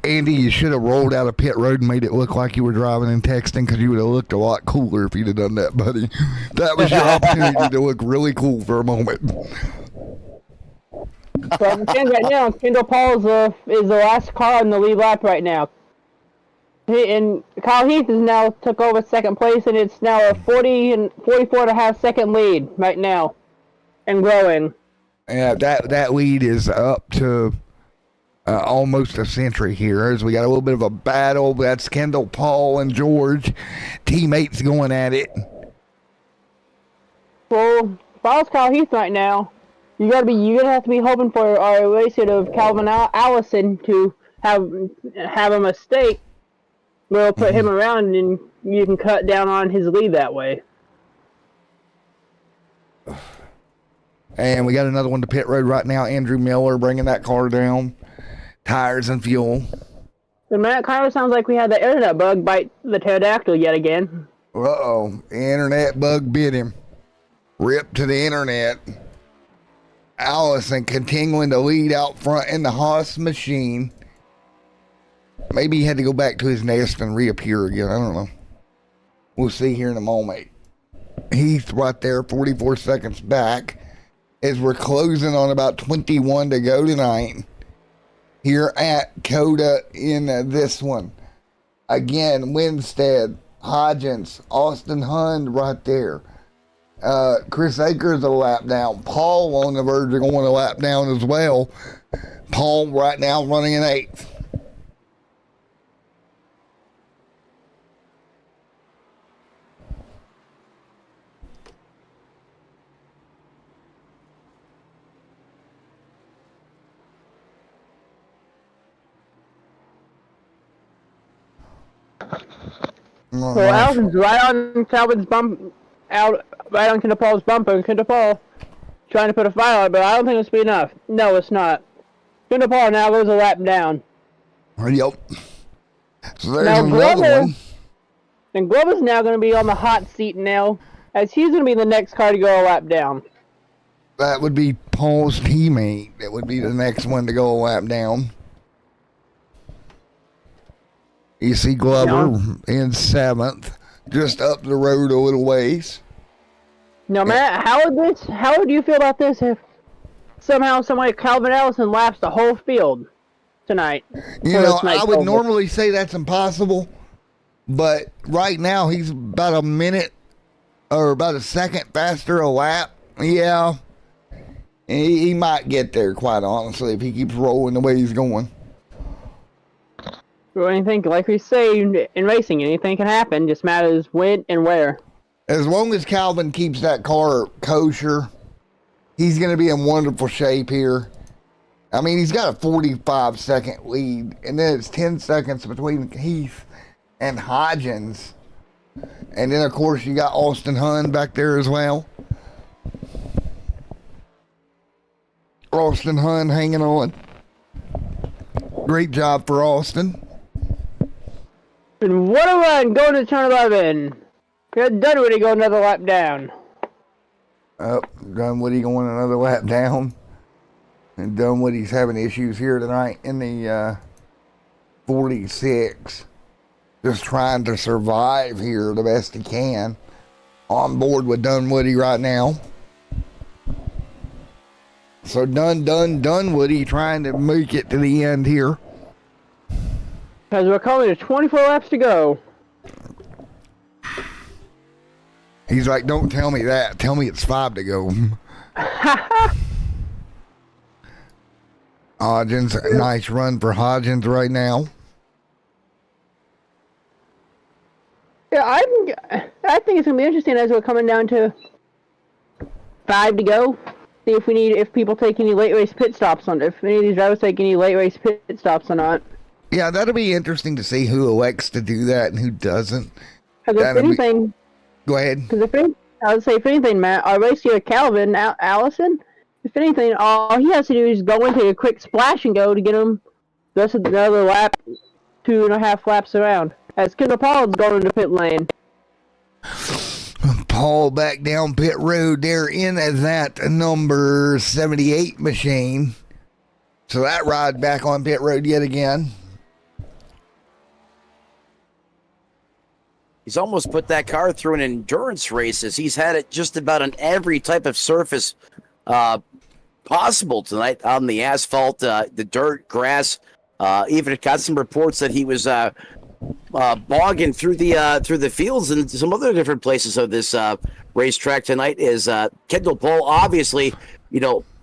Andy, you should have rolled out a pit road and made it look like you were driving and texting, because you would have looked a lot cooler if you'd have done that, buddy. That was your opportunity to look really cool for a moment. But right now, Kendall Paul is the last car on the lead lap right now. And Kyle Heath has now took over second place, and it's now a 44.5 second lead right now, and growing. Yeah, that lead is up to almost a century here, as we got a little bit of a battle. That's Kendall Paul and George, teammates going at it. Well, if I was Kyle Heath right now, you're gonna have to be hoping for our racer of Calvin Allison to have a mistake. We'll put him around, and you can cut down on his lead that way. And we got another one to pit road right now. Andrew Miller bringing that car down. Tires and fuel. The man, kind of sounds like we had the internet bug bite the pterodactyl yet again. Uh-oh. Internet bug bit him. Rip to the internet. Allison continuing to lead out front in the Haas machine. Maybe he had to go back to his nest and reappear again. I don't know. We'll see here in a moment. Heath right there, 44 seconds back, as we're closing on about 21 to go tonight here at Cota in this one. Again, Winstead, Hodgins, Austin Hund right there. Chris Akers a lap down. Paul on the verge of going a lap down as well. Paul right now running in 8th. So Alvin's right on Calvin's bump, right on Kendall Paul's bumper, and Kendall Paul trying to put a fire on it, but I don't think it's be enough. No, it's not. Kendall Paul now goes a lap down. Yep. So there's Now another one. And Glover's now going to be on the hot seat now, as he's going to be the next car to go a lap down. That would be Paul's teammate. That would be the next one to go a lap down. You see Glover in 7th, just up the road a little ways. Now, Matt, how would you feel about this if somehow, someway, Calvin Allison laps the whole field tonight? I would normally say that's impossible, but right now he's about a minute or about a second faster a lap. Yeah, he might get there, quite honestly, if he keeps rolling the way he's going. Well, anything, like we say in racing, anything can happen. Just matters when and where. As long as Calvin keeps that car kosher, he's going to be in wonderful shape here. I mean, he's got a 45-second lead, and then it's 10 seconds between Heath and Hodgins. And then, of course, you got Austin Hund back there as well. Austin Hund hanging on. Great job for Austin. And what a run going to turn 11. Dunwoody go another lap down. Oh, Dunwoody going another lap down. And Dunwoody's having issues here tonight in the 46. Just trying to survive here the best he can. On board with Dunwoody right now. So Dunwoody trying to make it to the end here. As we're calling it 24 laps to go. He's like, don't tell me that. Tell me it's 5 to go. Hodgins, nice run for Hodgins right now. Yeah, I think it's gonna be interesting as we're coming down to 5 to go. See if people take any late race pit stops on, if any of these drivers take any late race pit stops or not. Yeah, that'll be interesting to see who elects to do that and who doesn't. Because if anything, go ahead. I would say if anything, Matt, our racer Calvin Allison, if anything, all he has to do is go into a quick splash and go to get him just another lap, 2.5 laps around. As Kendall Paul is going into pit lane. haul back down pit road there in that number 78 machine. So that ride back on pit road yet again. He's almost put that car through an endurance races. He's had it just about on every type of surface possible tonight, on the asphalt, the dirt, grass. Even it got some reports that he was bogging through the fields and some other different places of this racetrack tonight. Is Kendall Pohl obviously,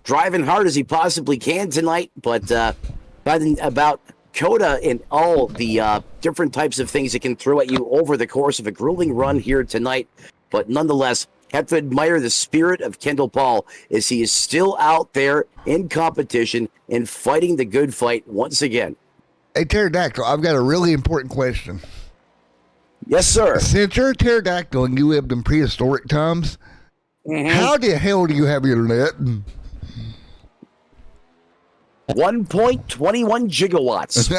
driving hard as he possibly can tonight, but finding about Cota and all the different types of things it can throw at you over the course of a grueling run here tonight. But nonetheless, have to admire the spirit of Kendall Pohl as he is still out there in competition and fighting the good fight once again. Hey, Pterodactyl, I've got a really important question. Yes, sir. Since you're a pterodactyl and you lived in prehistoric times, how the hell do you have internet? 1.21 gigawatts.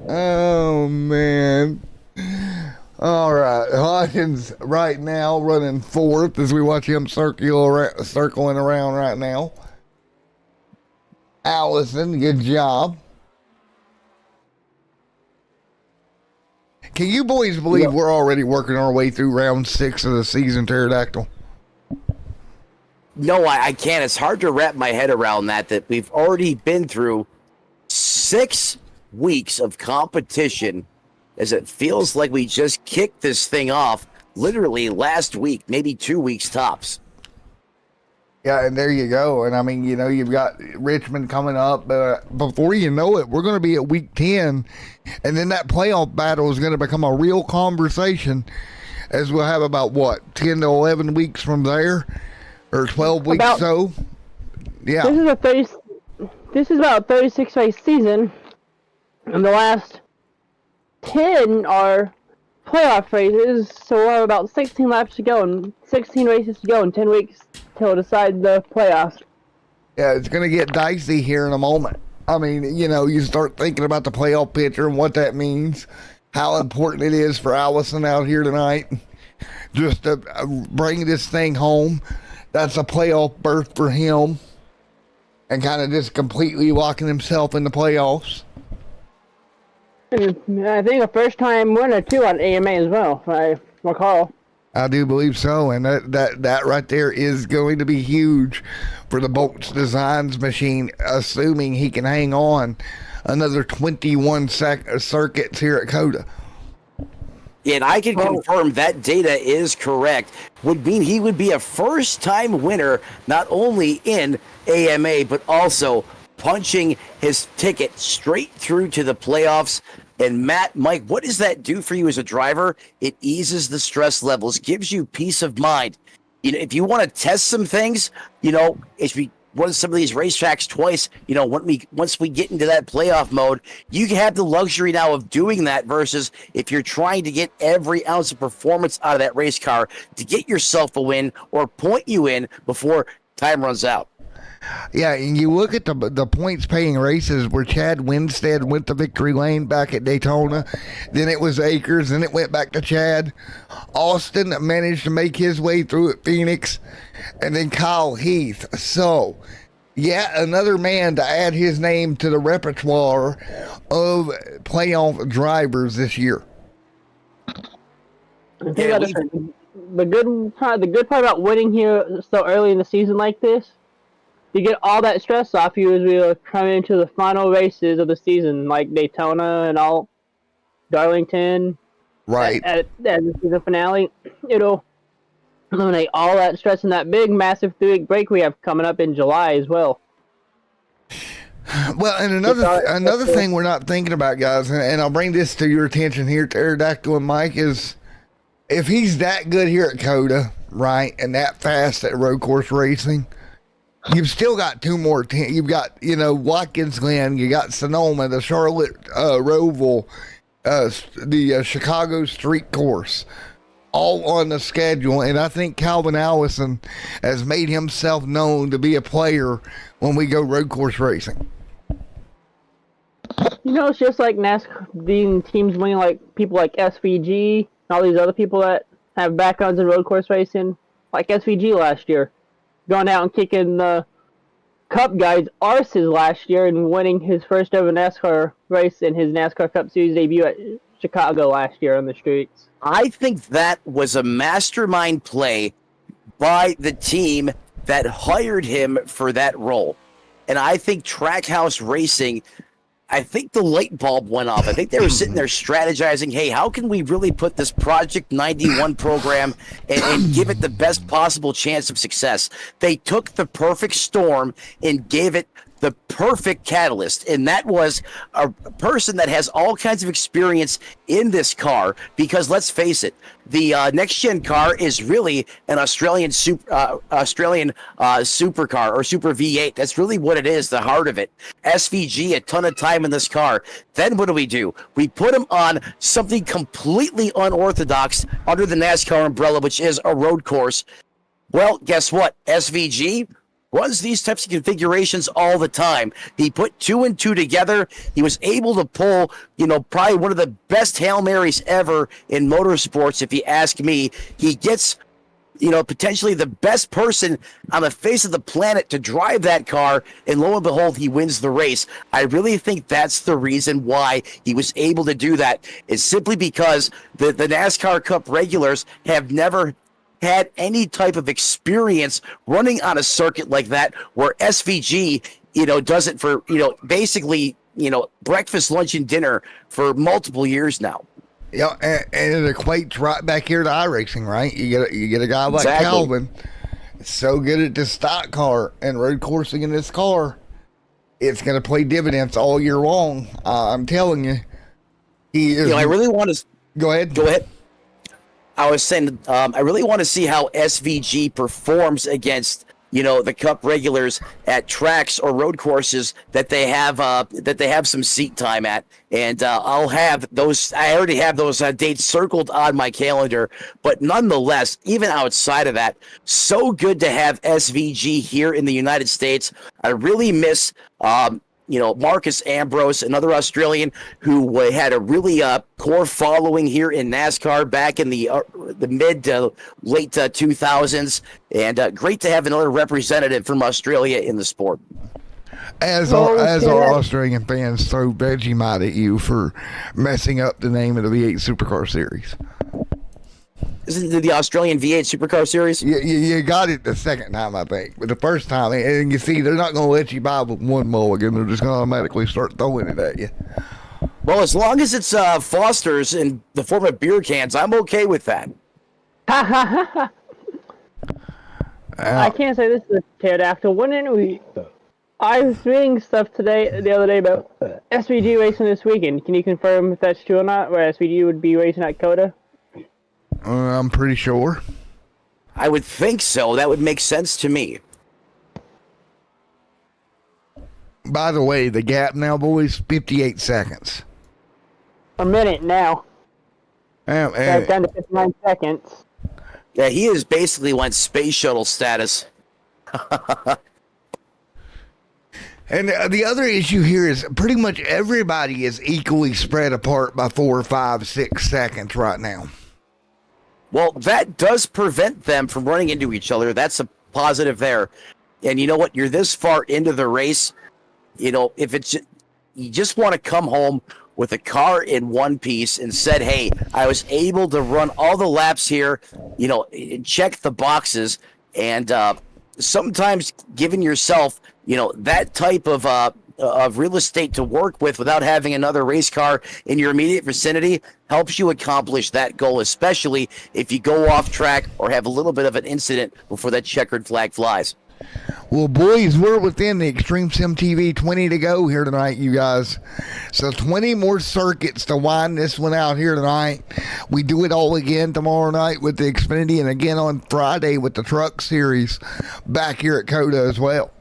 Oh, man. All right. Hawkins right now running fourth as we watch him circling around right now. Allison, good job. Can you boys believe we're already working our way through round 6 of the season, Pterodactyl? No, I can't. It's hard to wrap my head around that we've already been through 6 weeks of competition, as it feels like we just kicked this thing off literally last week, maybe 2 weeks tops. Yeah, and there you go. And I mean, you've got Richmond coming up. Before you know it, we're going to be at week 10. And then that playoff battle is going to become a real conversation, as we'll have about, 10 to 11 weeks from there? Or 12 weeks so. Yeah. This is about a 36 race season, and the last 10 are playoff races, so we'll have about 16 laps to go and 16 races to go in 10 weeks till decide the playoffs. Yeah, it's going to get dicey here in a moment. I mean, you start thinking about the playoff picture and what that means, how important it is for Allison out here tonight, just to bring this thing home. That's a playoff berth for him, and kind of just completely locking himself in the playoffs. And I think a first-time winner, too, on AMA as well, if I recall. I do believe so, and that right there is going to be huge for the Bolts Designs machine, assuming he can hang on another 21 circuits here at Cota. And I can confirm that data is correct. Would mean he would be a first-time winner, not only in AMA, but also punching his ticket straight through to the playoffs. And Matt, Mike, what does that do for you as a driver? It eases the stress levels, gives you peace of mind. If you want to test some things, if we run some of these racetracks twice, once we get into that playoff mode, you have the luxury now of doing that versus if you're trying to get every ounce of performance out of that race car to get yourself a win or point you in before time runs out. Yeah, and you look at the points-paying races where Chad Winstead went to victory lane back at Daytona. Then it was Akers, then it went back to Chad. Austin managed to make his way through at Phoenix, and then Kyle Heath. So, yet another man to add his name to the repertoire of playoff drivers this year. The good part about winning here so early in the season like this, you get all that stress off you as we are coming into the final races of the season, like Daytona and all, Darlington. Right. At the season finale, it'll eliminate all that stress in that big, massive 3-week break we have coming up in July as well. Well, and another thing we're not thinking about, guys, and I'll bring this to your attention here, Pterodactyl and Mike, is if he's that good here at Cota, right, and that fast at road course racing, you've still got 2 more teams. You've got, Watkins Glen, you got Sonoma, the Charlotte Roval, the Chicago Street Course, all on the schedule. And I think Calvin Allison has made himself known to be a player when we go road course racing. It's just like NASCAR, being teams winning, like people like SVG and all these other people that have backgrounds in road course racing, like SVG last year, going out and kicking the Cup guys' arses last year and winning his first ever NASCAR race in his NASCAR Cup Series debut at Chicago last year on the streets. I think that was a mastermind play by the team that hired him for that role. And I think Trackhouse Racing, I think the light bulb went off. I think they were sitting there strategizing, hey, how can we really put this Project 91 program and give it the best possible chance of success? They took the perfect storm and gave it the perfect catalyst, and that was a person that has all kinds of experience in this car, because let's face it, the next-gen car is really an Australian supercar or Super V8. That's really what it is, the heart of it. SVG, a ton of time in this car. Then what do? We put him on something completely unorthodox under the NASCAR umbrella, which is a road course. Well, guess what? SVG runs these types of configurations all the time. He put 2 and 2 together. He was able to pull, probably one of the best Hail Marys ever in motorsports, if you ask me. He gets, potentially the best person on the face of the planet to drive that car, and lo and behold, he wins the race. I really think that's the reason why he was able to do that, is simply because the NASCAR Cup regulars have never had any type of experience running on a circuit like that, where SVG, does it for, basically, breakfast, lunch, and dinner for multiple years now. Yeah, and it equates right back here to iRacing, right? You get a guy like Exactly. Calvin, so good at this stock car and road coursing in this car, it's going to play dividends all year long. I'm telling you, he is. I really want to Go ahead. I was saying, I really want to see how SVG performs against, the Cup regulars at tracks or road courses that they have some seat time at. And I'll have those. I already have those dates circled on my calendar. But nonetheless, even outside of that, so good to have SVG here in the United States. I really miss Marcus Ambrose, another Australian who had a really core following here in NASCAR back in the mid to late 2000s, and great to have another representative from Australia in the sport. As our Australian fans throw Vegemite at you for messing up the name of the V8 Supercar Series. Isn't it the Australian V8 Supercar Series? You got it the second time, I think. But the first time, and you see, they're not going to let you buy with one mulligan. They're just going to automatically start throwing it at you. Well, as long as it's Foster's in the form of beer cans, I'm okay with that. I can't say this is a pterodactyl. I was reading stuff the other day about SVG racing this weekend. Can you confirm if that's true or not, where SVG would be racing at Cota? I'm pretty sure. I would think so. That would make sense to me. By the way, the gap now, boys, 58 seconds. A minute now. Down to 59 seconds. Yeah, he has basically went space shuttle status. And the other issue here is pretty much everybody is equally spread apart by 4, 5, 6 seconds right now. Well, that does prevent them from running into each other. That's a positive there. And you know what? You're this far into the race. If you just want to come home with a car in one piece and said, hey, I was able to run all the laps here, and check the boxes. And sometimes giving yourself, that type of real estate to work with without having another race car in your immediate vicinity helps you accomplish that goal, especially if you go off track or have a little bit of an incident before that checkered flag flies. Well, boys, we're within the Extreme Sim TV 20 to go here tonight, you guys. So 20 more circuits to wind this one out here tonight. We do it all again tomorrow night with the Xfinity, and again on Friday with the Truck Series back here at Cota as well.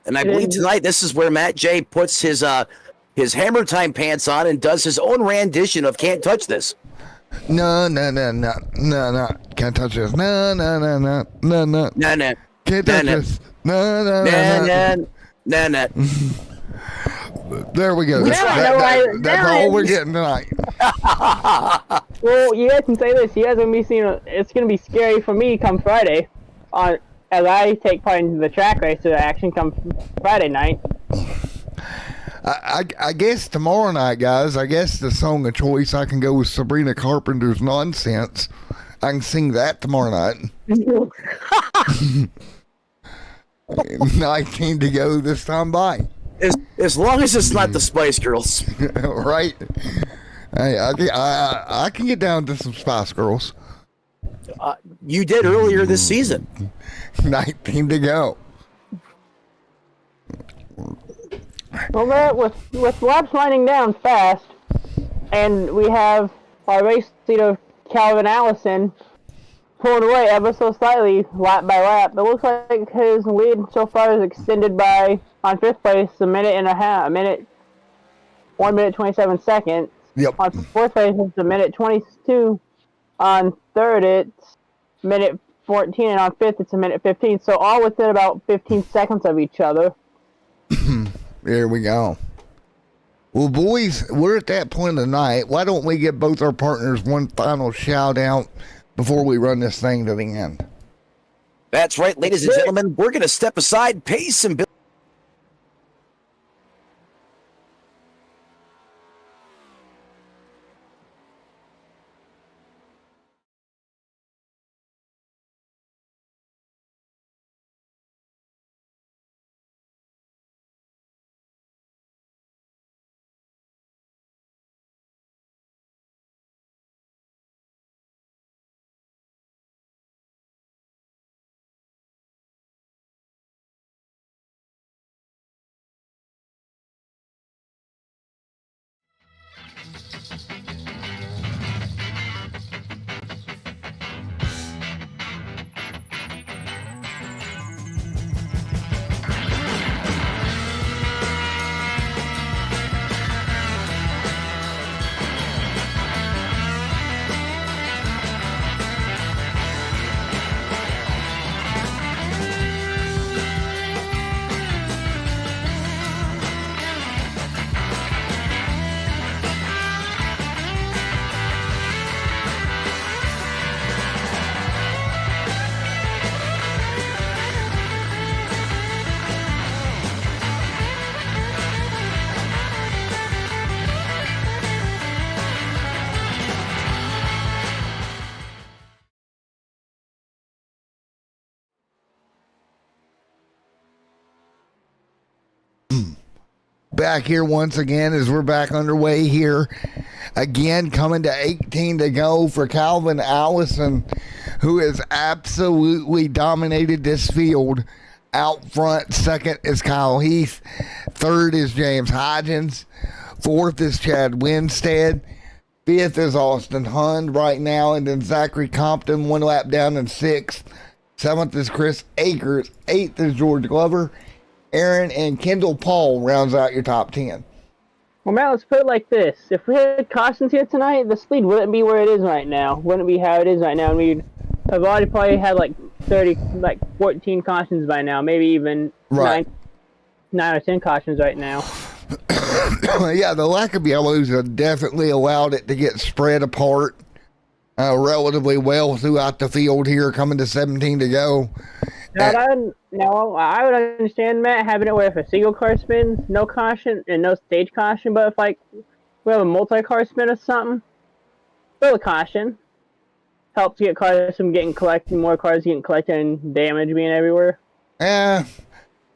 And I believe tonight this is where Matt J puts his Hammer Time pants on and does his own rendition of "Can't Touch This." No. Can't touch this. No. Can't touch this. No. There we go. Now I know why- That's now all I- we're getting tonight. Well, you guys can say this. You guys are gonna be seeing. It's gonna be scary for me come Friday, as I take part in the Trak Racer action come Friday night. I guess tomorrow night, guys, I guess the song of choice, I can go with Sabrina Carpenter's Nonsense. I can sing that tomorrow night. 19 to go this time by. As long as it's not the Spice Girls. Right? Hey, I can get down to some Spice Girls. You did earlier this season. 19 to go. Well, Matt, with laps winding down fast, and we have our race leader Calvin Allison pulling away ever so slightly lap by lap. It looks like his lead so far is extended by, on fifth place, a minute and a half, 1 minute 27 seconds. Yep. On fourth place, it's a minute 22. On third, it's minute 14, and on fifth, it's a minute 15. So all within about 15 seconds of each other. There we go. Well, boys, we're at that point of the night. Why don't we give both our partners one final shout out before we run this thing to the end? That's right, ladies and gentlemen. We're going to step aside, pace and build. Back here once again as we're back underway here. Again, coming to 18 to go for Calvin Allison, who has absolutely dominated this field. Out front, second is Kyle Heath. Third is James Hodgins. Fourth is Chad Winstead. Fifth is Austin Hund right now. And then Zachary Compton, one lap down in sixth. Seventh is Chris Akers. Eighth is George Glover. Aaron and Kendall Paul rounds out your top 10. Well, Matt, let's put it like this. If we had cautions here tonight, the speed wouldn't be where it is right now. Wouldn't be how it is right now. And we'd have already probably had like 14 cautions by now. Maybe even Right. 9 or 10 cautions right now. Yeah, the lack of yellows have definitely allowed it to get spread apart relatively well throughout the field here, coming to 17 to go. I would understand, Matt, having it where if a single car spins, no caution and no stage caution, but if like we have a multi-car spin or something, still a caution. Helps get cars from getting collected, more cars getting collected and damage being everywhere.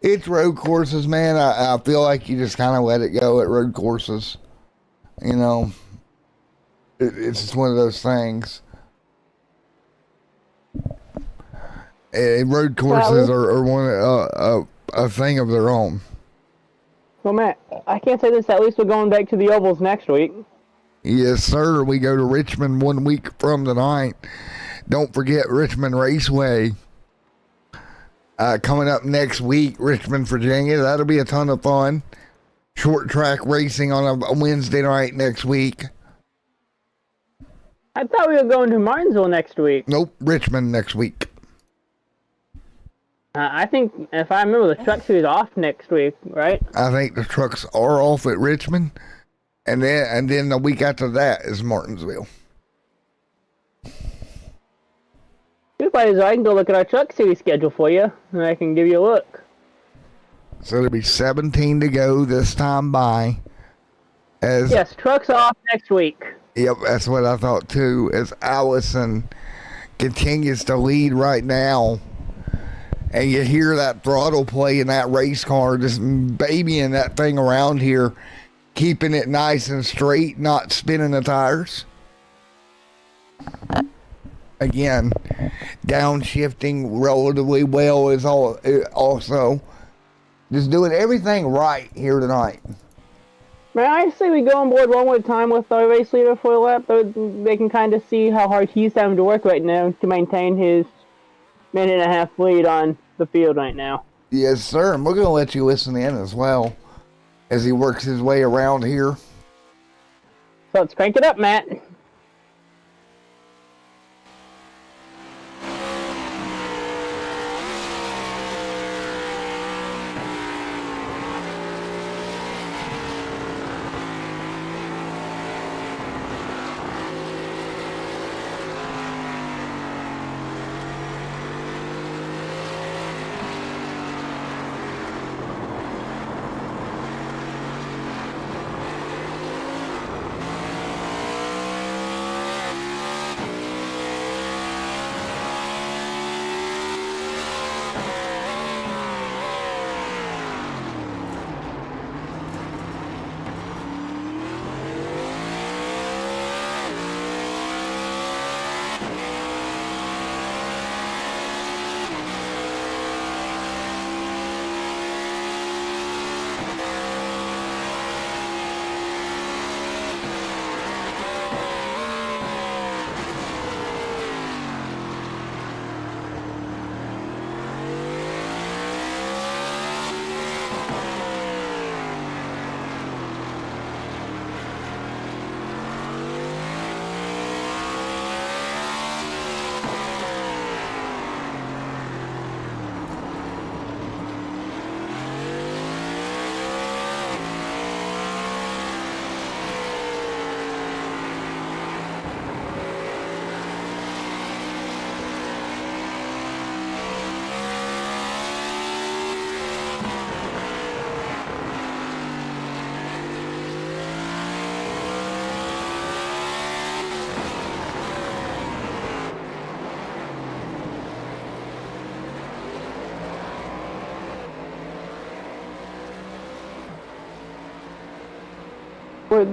It's road courses, man. I feel like you just kind of let it go at road courses. You know, it's just one of those things. Road courses are one a thing of their own. Well, Matt, I can't say this. At least we're going back to the ovals next week. Yes, sir. We go to Richmond 1 week from tonight. Don't forget Richmond Raceway. Coming up next week, Richmond, Virginia. That'll be a ton of fun. Short track racing on a Wednesday night next week. I thought we were going to Martinsville next week. Nope, Richmond next week. I think, if I remember, the truck series off next week, right? I think the trucks are off at Richmond, and then the week after that is Martinsville. Good buddies, I can go look at our truck series schedule for you, and I can give you a look. So there'll be 17 to go this time by. As Yes, trucks off next week. Yep, that's what I thought too. As Allison continues to lead right now, and you hear that throttle play in that race car, just babying that thing around here, keeping it nice and straight, not spinning the tires. Again, downshifting relatively well is also just doing everything right here tonight. May I say we go on board one more time with our race leader for a lap? They can kind of see how hard he's having to work right now to maintain his minute-and-a-half lead on the field right now. Yes, sir. And we're going to let you listen in as well as he works his way around here. So let's crank it up, Matt.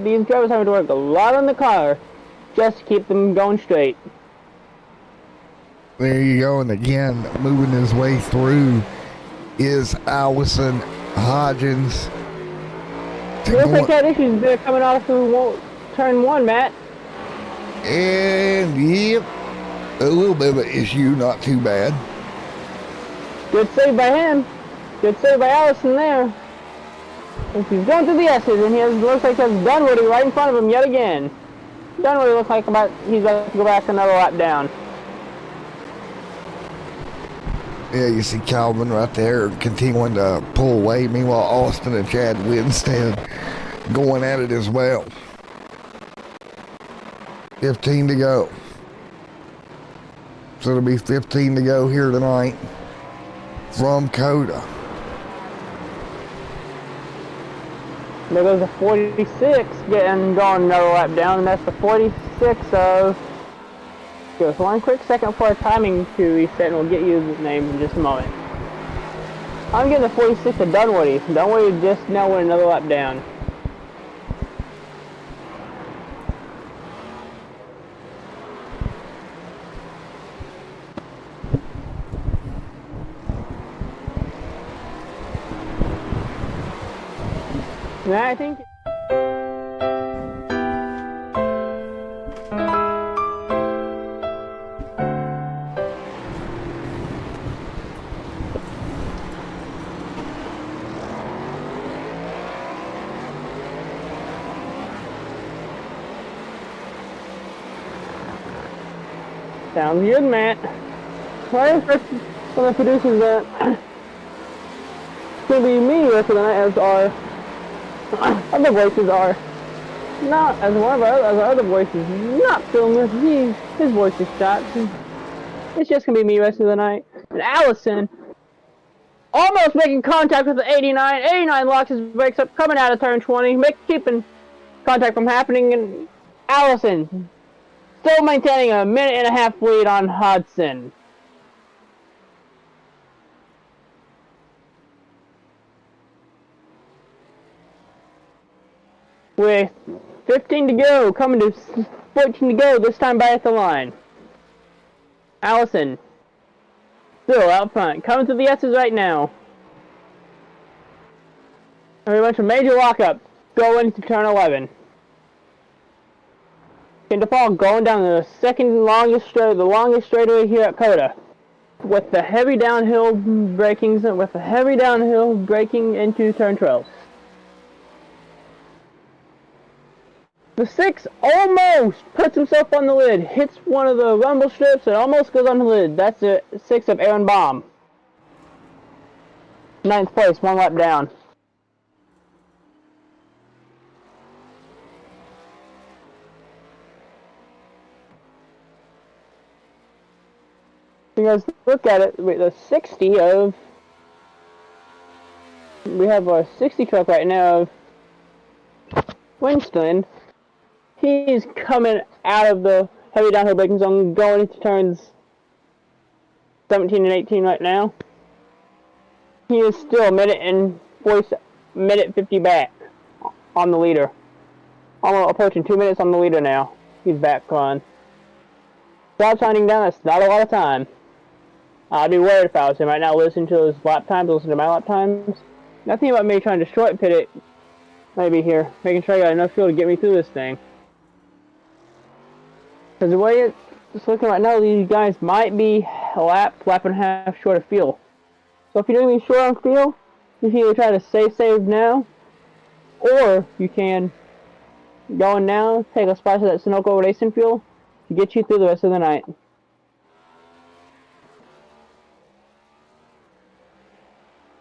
These drivers having to work a lot on the car just to keep them going straight. There you go. And again, moving his way through is Allison Hodgins. Looks like that issue's been coming off through turn one, Matt. And yep, a little bit of an issue, not too bad. Good save by him. Good save by Allison there. He's going through the S's, and looks like he has Dunwoody right in front of him yet again. Dunwoody looks like he's about to go back another lap down. Yeah, you see Calvin right there continuing to pull away. Meanwhile, Austin and Chad Winstead going at it as well. 15 to go. So it'll be 15 to go here tonight from Cota. There goes the 46 going another lap down, and that's the 46 of... Just one quick second for our timing to reset, and we'll get you the name in just a moment. I'm getting the 46 of Dunwoody. Dunwoody just now went another lap down. And I think... Sounds good, Matt. Well, Well, that produces that. It's going to be me the rest of the night as our other voices are not, as one of our other voices not filming his voice is shot. It's just going to be me the rest of the night. And Allison almost making contact with the 89. 89 locks his brakes up, coming out of turn 20, keeping contact from happening, and Allison still maintaining a minute and a half lead on Hudson. With 15 to go, coming to 14 to go, this time by at the line. Allison still out front, coming to the S's right now. And we went to major lockup, going to turn 11. In default, going down the longest straightaway here at Cota. With the heavy downhill braking into turn 12. The 6 almost puts himself on the lid, hits one of the rumble strips and almost goes on the lid. That's the 6 of Aaron Baum. 9th place, 1 lap down. You guys look at it, with the 60 of, we have our 60 truck right now of Winston. He's coming out of the heavy downhill braking zone, going into turns 17 and 18 right now. He is still a minute 50 back on the leader. Almost approaching 2 minutes on the leader now. He's back on. Without signing down, that's not a lot of time. I'd be worried if I was him right now, listening to his lap times, listening to my lap times. Nothing about me trying to short pit it. Maybe here, making sure I got enough fuel to get me through this thing. Because the way it's looking right now, these guys might be a lap and a half short of fuel. So if you're going to be short on fuel, you can either try to save now, or you can go in now, take a splash of that Sunoco racing fuel to get you through the rest of the night.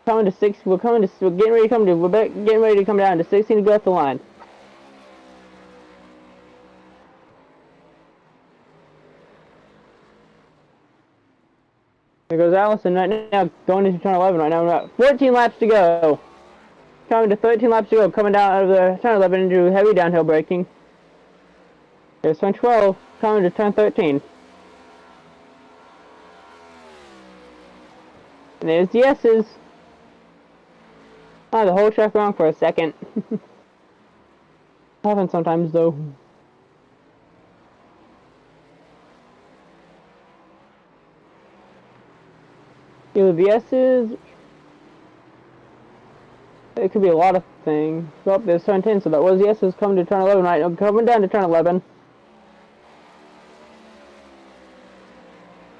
Coming to 6, we're getting ready to come down to 16 to go up the line. There goes Allison right now, going into turn 11 right now. We're at 14 laps to go. Coming to 13 laps to go, coming down out of the turn 11 into heavy downhill braking. There's turn 12, coming to turn 13. And there's the S's. Oh, the whole track wrong for a second. Happens sometimes though. Either the S's. It could be a lot of things. Oh, there's turn 10, so that was the S's coming to turn 11 right now. Coming down to turn 11.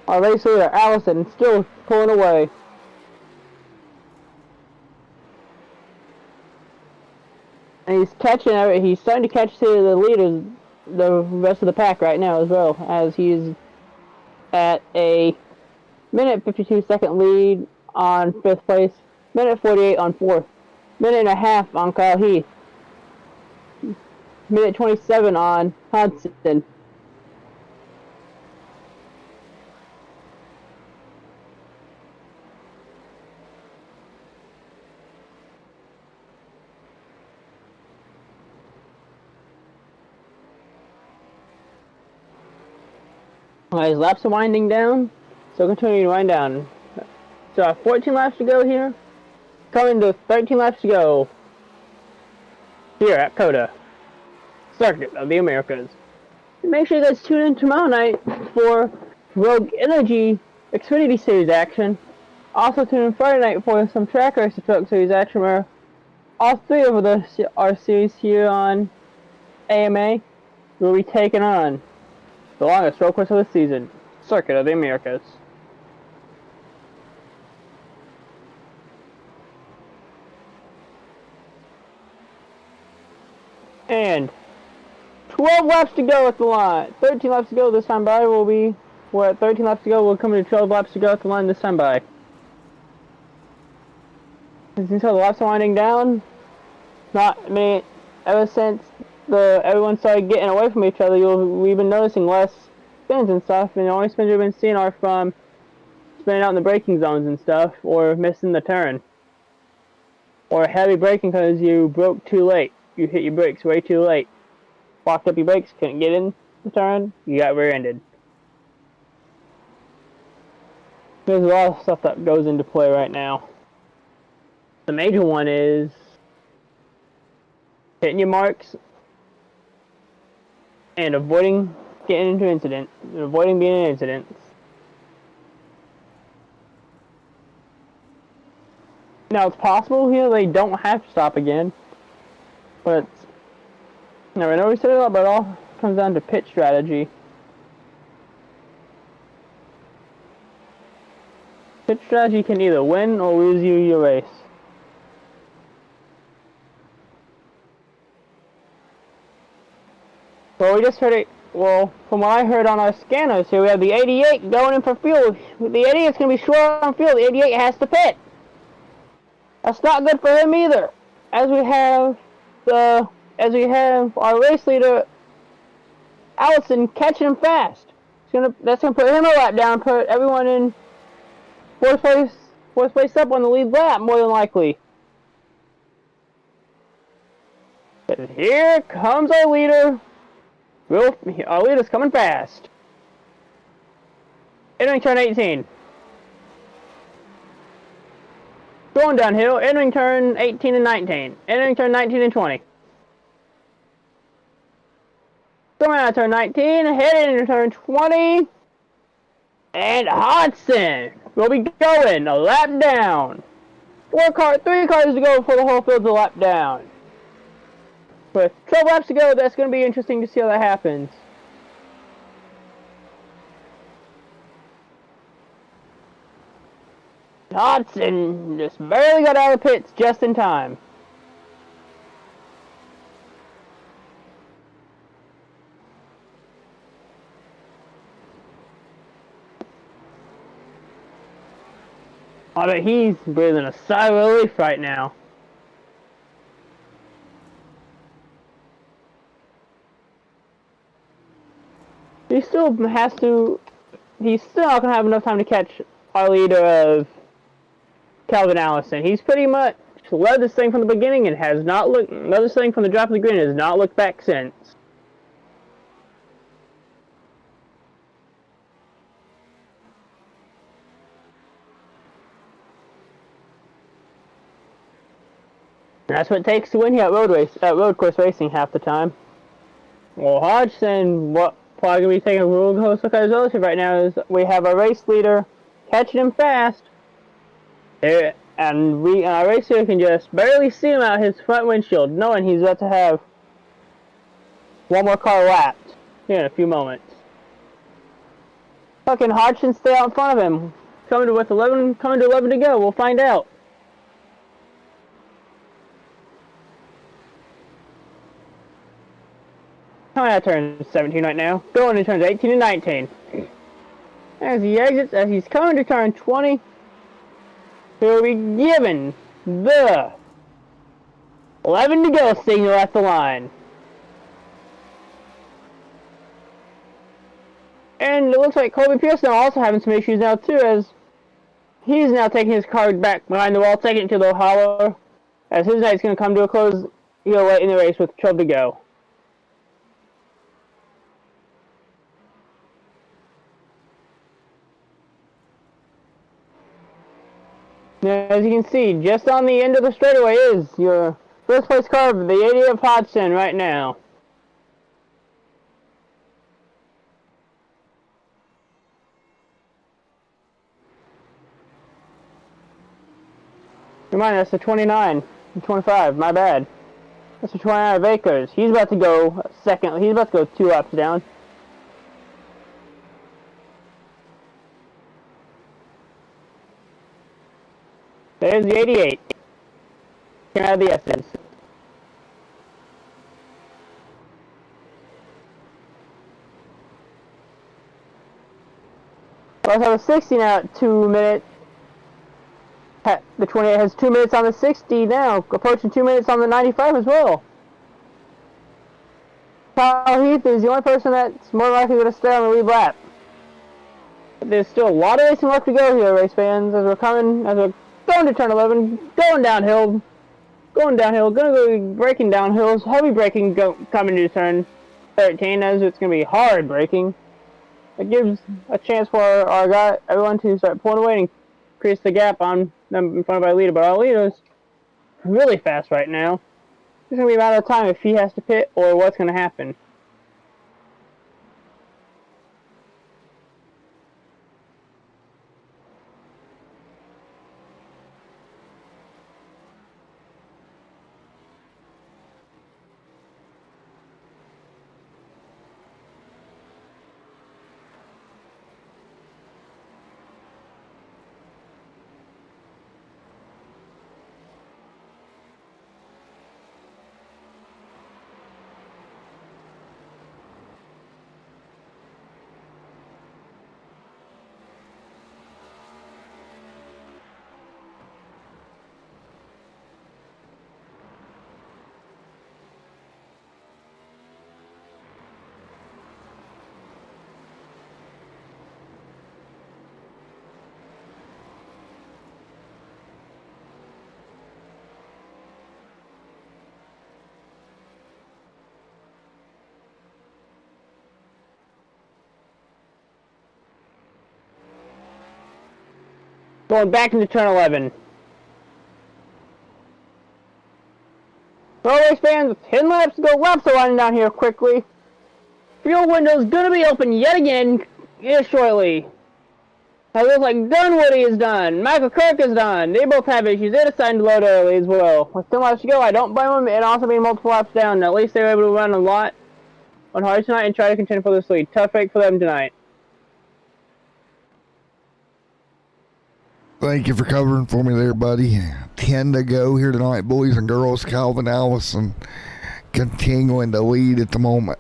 Our race leader, Allison, still pulling away. And he's starting to catch the leaders, the rest of the pack right now as well, as he's at a minute 52 second lead on 5th place, minute 48 on 4th, minute and a half on Kyle Heath, minute 27 on Hudson. His laps are winding down, so continue to wind down. So 14 laps to go here, coming to 13 laps to go here at Cota, Circuit of the Americas. Make sure you guys tune in tomorrow night for Rogue Energy Xfinity Series action. Also tune in Friday night for some Trak Racer Truck Series action where all 3 of our series here on AMA will be taking on the longest road course of the season, Circuit of the Americas. And 12 laps to go at the line. 13 laps to go this time by will be we're at 13 laps to go. We're coming to 12 laps to go at the line this time by. Since the laps are winding down, ever since everyone started getting away from each other, we've been noticing less spins and stuff, and the only spins we've been seeing are from spinning out in the braking zones and stuff, or missing the turn. Or heavy braking because you broke too late. You hit your brakes way too late. Locked up your brakes, couldn't get in the turn, you got rear-ended. There's a lot of stuff that goes into play right now. The major one is hitting your marks and avoiding getting into incidents, and avoiding being in incidents. Now it's possible here they don't have to stop again, but now I know we said it all, but it all comes down to pit strategy. Pit strategy can either win or lose you your race. Well, we just heard it. Well, from what I heard on our scanners here, we have the 88 going in for fuel. The 88 is going to be short on fuel. The 88 has to pit. That's not good for him either. As we have our race leader, Allison, catching him fast. That's gonna put him a lap down, put everyone in fourth place up on the lead lap, more than likely. But here comes our leader. Our leader's coming fast. Entering turn 18. Going downhill, entering turn 18 and 19. Entering turn 19 and 20. Coming out of turn 19, heading into turn 20. And Hodson will be going a lap down. 3 cars to go before the whole field's a lap down. With 12 laps to go, that's going to be interesting to see how that happens. Hodson just barely got out of the pits just in time. I bet he's breathing a sigh of relief right now. He's still not going to have enough time to catch our leader of Calvin Allison. He's pretty much led this thing from the beginning and has not led this thing from the drop of the green and has not looked back since. And that's what it takes to win here at road course racing half the time. Well, Hodgson, probably going to be taking a real close look at his relative right now is we have our race leader catching him fast. And our race leader can just barely see him out his front windshield, knowing he's about to have one more car lapped here in a few moments. Fucking Hodgson stay out in front of him. Coming to 11 to go. We'll find out. Coming out of turn 17 right now. Going to turns 18 and 19. As he's coming to turn 20, he'll be given the 11 to go signal at the line. And it looks like Colby Pierce now also having some issues now too, as he's now taking his car back behind the wall, taking it to the hollow, as his night's going to come to a close here late in the race with 12 to go. Now, as you can see, just on the end of the straightaway is your first place car, the 88 of Hodgson right now. Remind us, the 29, 25, my bad. That's the 29 of Akers. He's about to go second. He's about to go 2 laps down. There's the 88. Came out of the S's. Let's have a 60 now at 2 minutes. The 28 has 2 minutes on the 60 now, approaching 2 minutes on the 95 as well. Kyle Heath is the only person that's more likely going to stay on the lead lap. But there's still a lot of racing left to go here, race fans, as we're going to turn 11, going downhill, going to go braking downhills, heavy braking coming to turn 13, as it's going to be hard braking. It gives a chance for everyone to start pulling away and increase the gap on them in front of our leader. But our leader is really fast right now. It's going to be a matter of time if he has to pit or what's going to happen. Going back into turn 11. Well, race fans, with 10 laps to go. Laps are winding down here quickly. Fuel window's gonna be open yet again here shortly. It looks like Dunwoody is done. Michael Kirk is done. They both have issues. They decided to load early as well. With 10 laps to go, I don't blame them. And also being multiple laps down. At least they were able to run a lot on hard tonight and try to contend for this lead. Tough break for them tonight. Thank you for covering for me there, buddy. 10 to go here tonight, boys and girls. Calvin Allison continuing to lead at the moment.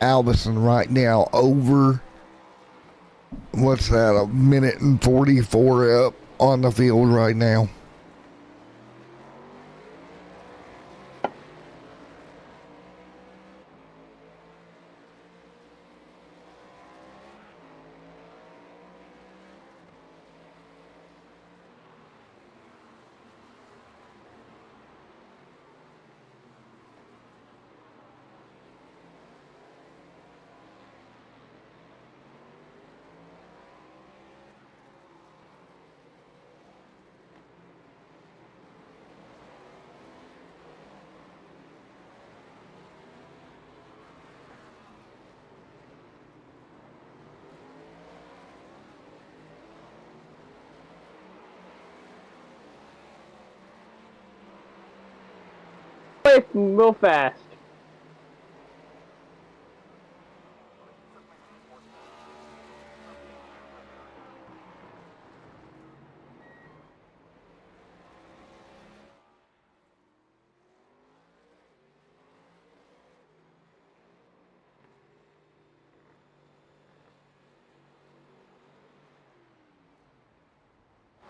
Allison right now over, what's that, a minute and 44 up on the field right now. Real fast.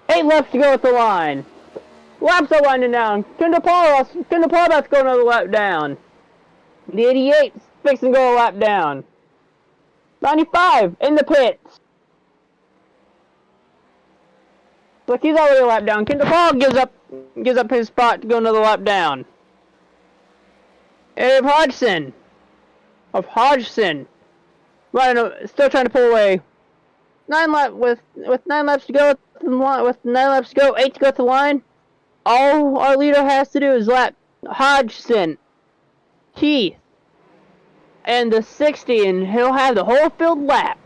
Eight left to go at the line. Laps are winding down. Kendall Paul about to go another lap down. The 88's fixing to go a lap down. 95 in the pits. Look, he's already a lap down. Kendall Paul gives up his spot to go another lap down. Abe Hodgson running, still trying to pull away. With 9 laps to go, 8 to go at the line. All our leader has to do is lap Hodgson, Keith, and the 60, and he'll have the whole field lapped.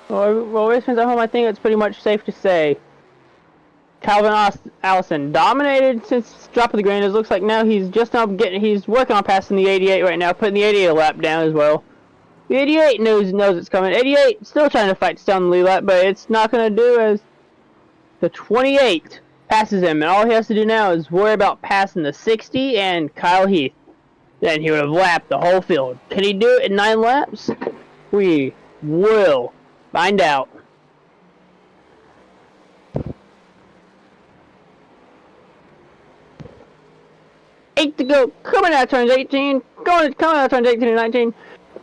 Well, racing's at home, I think it's pretty much safe to say. Allison dominated since drop of the green. It looks like now he's working on passing the 88 right now, putting the 88 lap down as well. The 88 knows it's coming. 88 still trying to fight down the lead lap, but it's not going to do as the 28 passes him, and all he has to do now is worry about passing the 60 and Kyle Heath. Then he would have lapped the whole field. Can he do it in 9 laps? We will find out. Eight to go, coming out turns 18, coming out turns 18 and 19,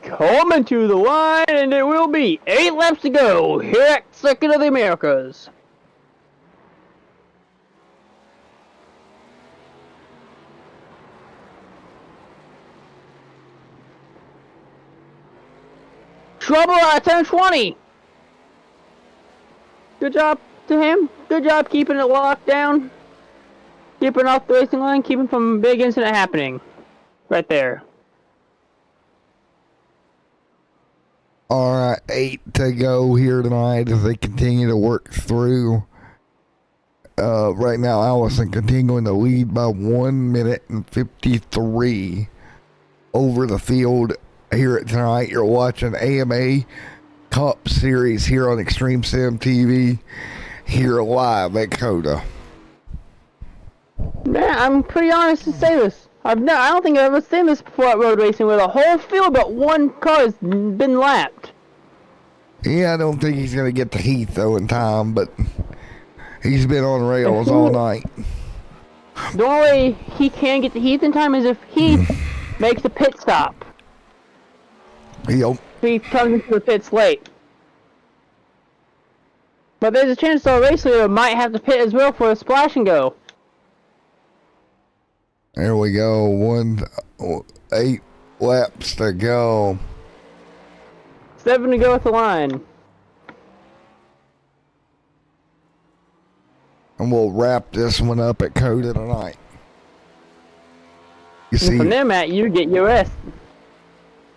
coming to the line, and it will be 8 laps to go here at Circuit of the Americas. Trouble at turn 20. Good job to him. Good job keeping it locked down. Keeping off the racing line, keeping from a big incident happening. Right there. All right, 8 to go here tonight as they continue to work through. Right now, Allison continuing to lead by 1 minute and 53 over the field here tonight. You're watching AMA Cup Series here on Extreme Sim TV here live at Cota. Man, I'm pretty honest to say this. I don't think I've ever seen this before at road racing where the whole field but one car has been lapped. Yeah, I don't think he's going to get to Heath, though, in time, but he's been on rails all night. The only way he can get to Heath in time is if Heath makes a pit stop. Yep. He comes into the pits late. But there's a chance the race leader might have to pit as well for a splash and go. There we go. 8 laps to go. 7 to go at the line. And we'll wrap this one up at Cota tonight. You see, From there, Matt, you get your rest.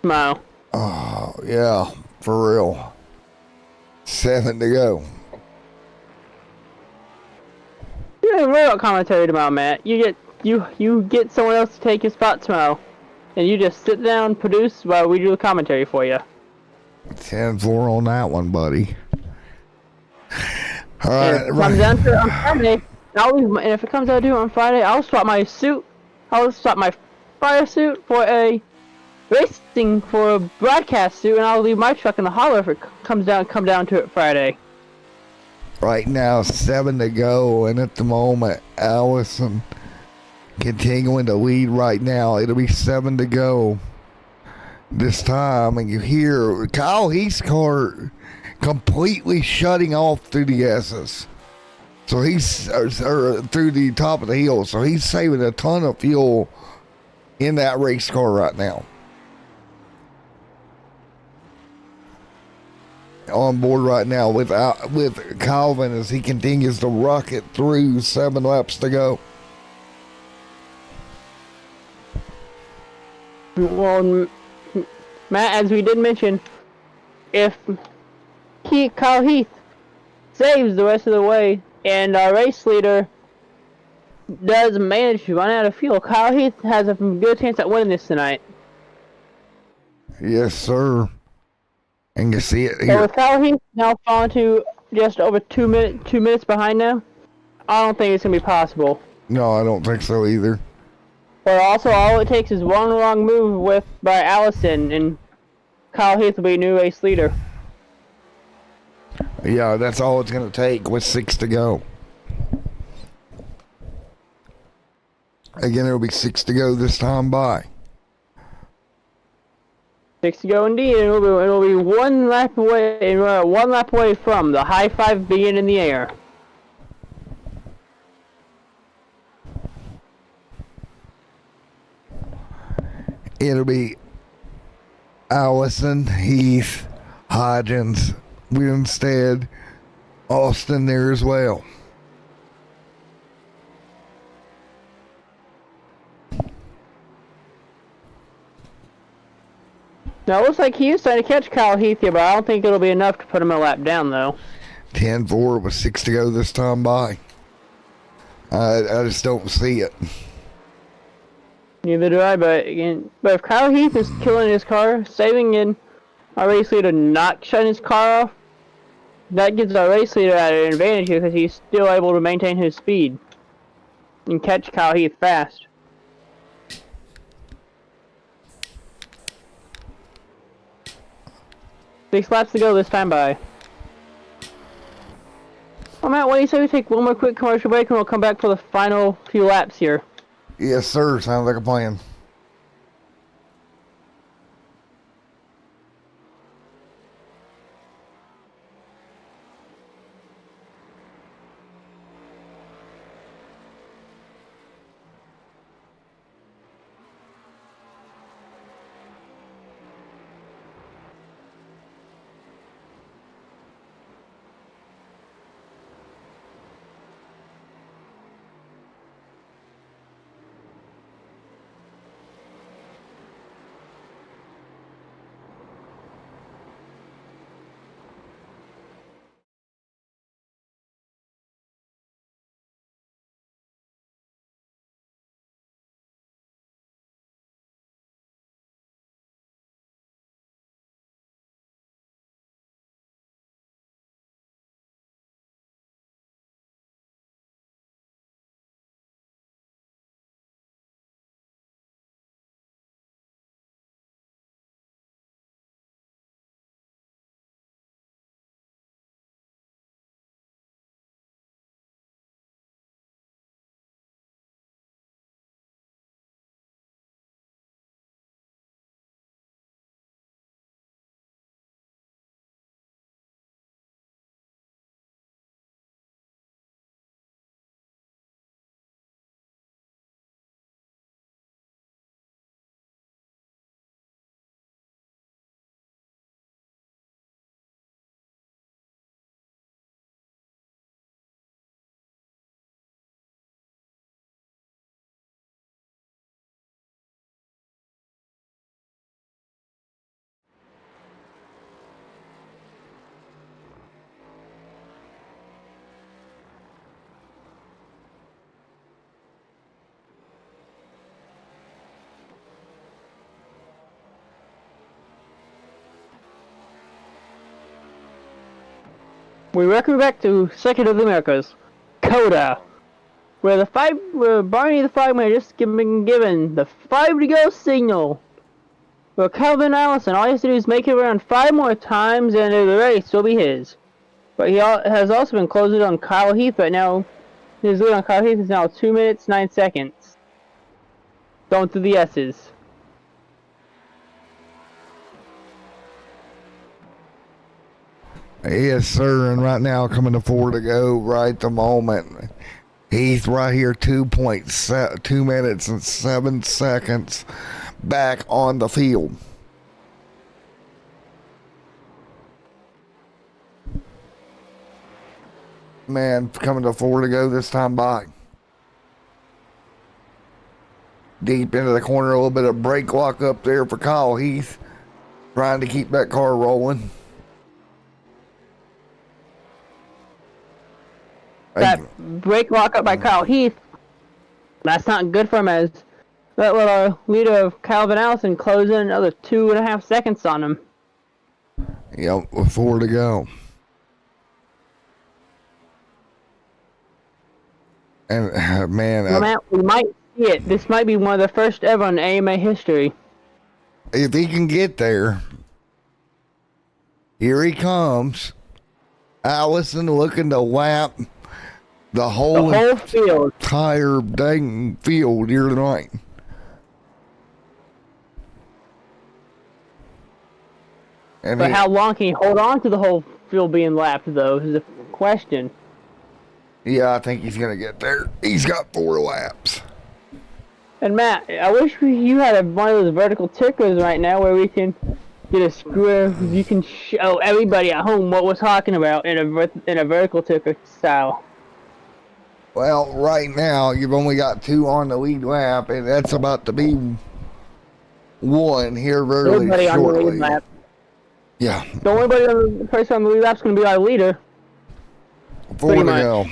Smile. oh, yeah, for real. 7 to go. You don't really got commentary tomorrow, Matt. You get someone else to take your spot tomorrow. And you just sit down, produce while we do the commentary for you. 10-4 on that one, buddy. All right, If it comes down to it on Friday, and if it comes down to it on Friday, I'll swap my suit. I'll swap my fire suit for a for a broadcast suit, and I'll leave my truck in the holler if it come down to it Friday. Right now, 7 to go, and at the moment, Allison continuing to lead right now. It'll be 7 to go this time, and you hear Kyle Heath's car completely shutting off through the S's. So he's through the top of the hill. So he's saving a ton of fuel in that race car right now. On board right now with Calvin as he continues to rocket through. 7 laps to go. Well, Matt, as we did mention, if Kyle Heath saves the rest of the way and our race leader does manage to run out of fuel, Kyle Heath has a good chance at winning this tonight. Yes, sir. And you see it So here. with Kyle Heath now falling to just over 2 minutes behind now, I don't think it's going to be possible. No, I don't think so either. But also, all it takes is one wrong move by Allison, and Kyle Heath will be new race leader. Yeah, that's all it's going to take with 6 to go. Again, it'll be 6 to go this time by. 6 to go indeed, and it'll be 1 lap away, and we're 1 lap away from the high five being in the air. It'll be Allison, Heath, Hodgins, Winstead, Austin there as well. Now it looks like he is trying to catch Kyle Heath here, but I don't think it'll be enough to put him a lap down, though. 10-4 with 6 to go this time by. I just don't see it. Neither do I, but if Kyle Heath is killing his car, saving in our race leader not shutting his car off, that gives our race leader an advantage here because he's still able to maintain his speed and catch Kyle Heath fast. Six laps to go this time by. Oh, Matt, what do you say we take one more quick commercial break and we'll come back for the final few laps here? Yes, sir. Sounds like a plan. We welcome you back to Second of the Americas, Cota, where Barney the Flagman just been given the 5 to go signal. Where Calvin Allison, all he has to do is make it around 5 more times and the race will be his. But he has also been closing on Kyle Heath right now. His lead on Kyle Heath is now 2 minutes, 9 seconds. Going through the S's. Yes, sir. And right now, coming to 4 to go right the moment. He's right here, 2 minutes and 7 seconds back on the field. Man, coming to 4 to go this time by. Deep into the corner, a little bit of brake lock up there for Kyle Heath. Trying to keep that car rolling. That brake lock up by Kyle Heath, that's not good for him, as that let our leader of Calvin Allison close in another 2.5 seconds on him. Yep, with 4 to go. And man, Well, we might see it. This might be one of the first ever in AMA history. if he can get there, here he comes. Allison looking to lap the whole field. entire dang field here tonight. And But how long can he hold on to the whole field being lapped, though, is the question. yeah, I think he's going to get there. He's got 4 laps. And Matt, I wish you had one of those vertical tickers right now where we can get a square. You can show everybody at home what we're talking about in a vertical ticker style. Well, right now, you've only got 2 on the lead lap, and that's about to be one here very Everybody on the lead shortly. lap. Yeah, The only person on the lead lap is going to be our leader. 4 to much. go.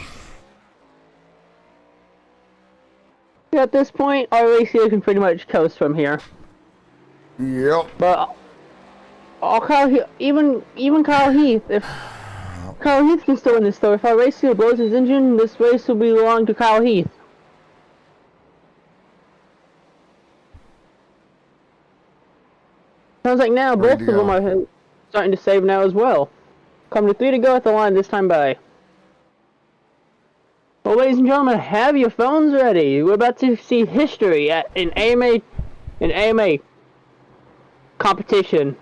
At this point, our racer can pretty much coast from here. Yep. But even Kyle Heath, if Kyle Heath can still win this though, if our racer blows his engine, this race will belong to Kyle Heath. Sounds like now both of them are starting to save now as well. Come to 3 to go at the line this time by. Well, ladies and gentlemen, have your phones ready. We're about to see history in AMA competition.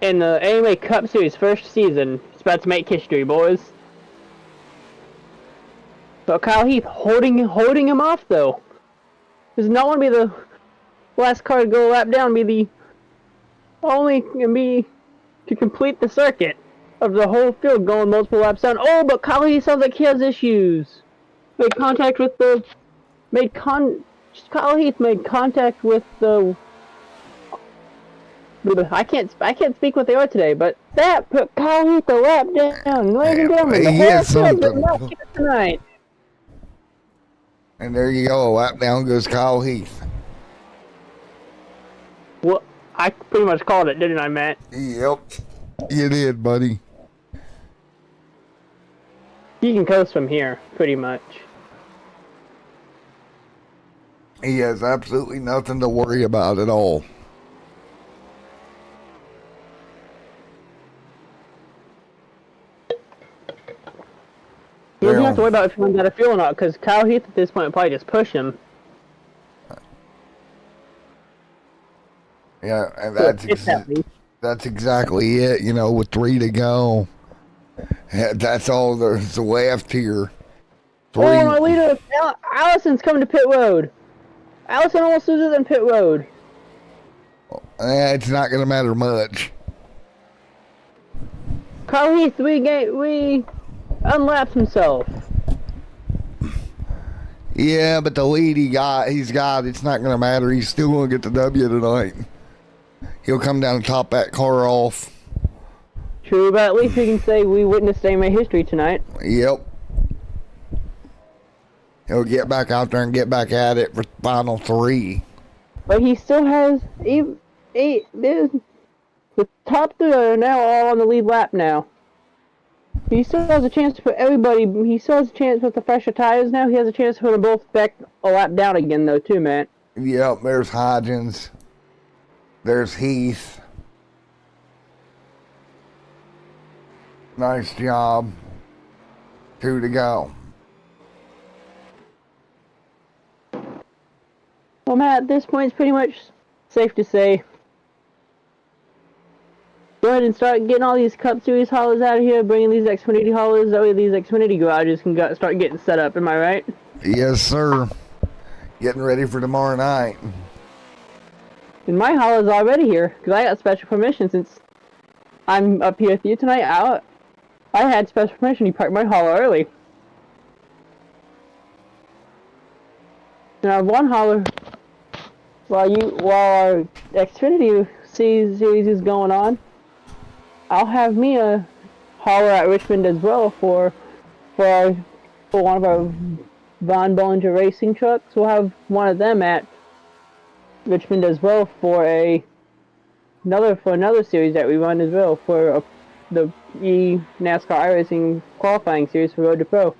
In the AMA Cup Series first season. It's about to make history, boys. So Kyle Heath holding him off though. Does not want to be the last car to go a lap down, be the only to complete the circuit of the whole field going multiple laps down. Oh, but Kyle Heath sounds like he has issues. Kyle Heath made contact with the. I can't speak what they are today, but that put Kyle Heath a lap down. Ladies and gentlemen, the whole field did not get it tonight. And there you go. A lap down goes Kyle Heath. Well, I pretty much called it, didn't I, Matt? Yep. You did, buddy. He can coast from here, pretty much. He has absolutely nothing to worry about at all. He doesn't have to worry about if he runs out of fuel or not, because Kyle Heath at this point would probably just push him. Yeah, and that's exactly it. You know, with 3 to go, that's all there's left here. 3. Oh, my leader, Allison's coming to pit road. Allison almost loses in pit road. It's not going to matter much. Kyle Heath, we unlapped himself. Yeah, but the lead he's got, it's not going to matter. He's still going to get the W tonight. He'll come down and top that car off. True, but at least we can say we witnessed AMA history tonight. Yep. He'll get back out there and get back at it for final 3. But he still has the top 3 are now all on the lead lap now. He still has a chance to put everybody. He still has a chance with the fresher tires now. He has a chance to put them both back a lap down again, though, too, man. Yep, there's Hodgins. There's Heath. Nice job. 2 to go. Well, Matt, at this point, it's pretty much safe to say. Go ahead and start getting all these Cup Series haulers out of here, bringing these Xfinity haulers, that way these Xfinity garages can start getting set up, am I right? Yes, sir. Getting ready for tomorrow night. And my hauler's already here, because I got special permission since I'm up here with you tonight. I had special permission to park my hauler early. Now, one hauler, while our Xfinity series is going on, I'll have me a hauler at Richmond as well for one of our Von Bollinger racing trucks. We'll have one of them at Richmond as well for another series that we run as well for the NASCAR iRacing qualifying series for Road to Pro.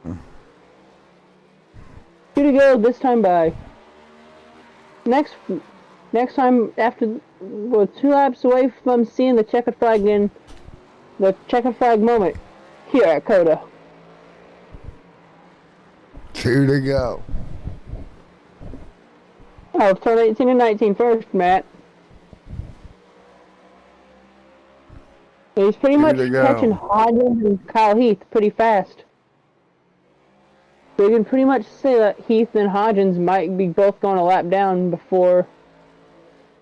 2 to go this time by. Next time after we're 2 laps away from seeing the checkered flag moment here at Cota. 2 to go. Oh, turn 18 and 19 first, Matt. He's pretty much catching Hodgins and Kyle Heath pretty fast. So you can pretty much say that Heath and Hodgins might be both going a lap down before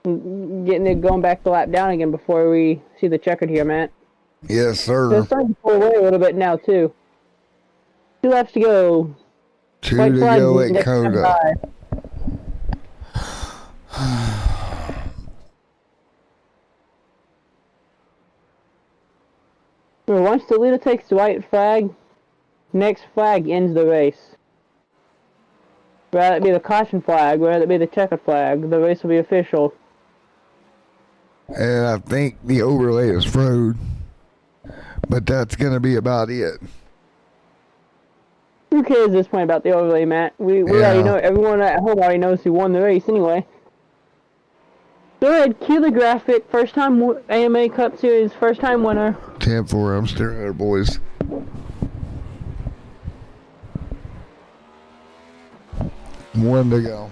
going back the lap down again before we see the checkered here, Matt. Yes, sir. They're starting to pull away a little bit now, too. 2 laps to go. 2 to go at Cota. So once the leader takes the white flag, next flag ends the race. Whether it be the caution flag, whether it be the checkered flag, the race will be official. And I think the overlay is froze. But that's going to be about it. Who cares at this point about the overlay, Matt? We already know, everyone at home already knows who won the race anyway. Go ahead, cue the graphic, first time AMA Cup Series, first time winner. 10-4, I'm staring at her, boys. One to go.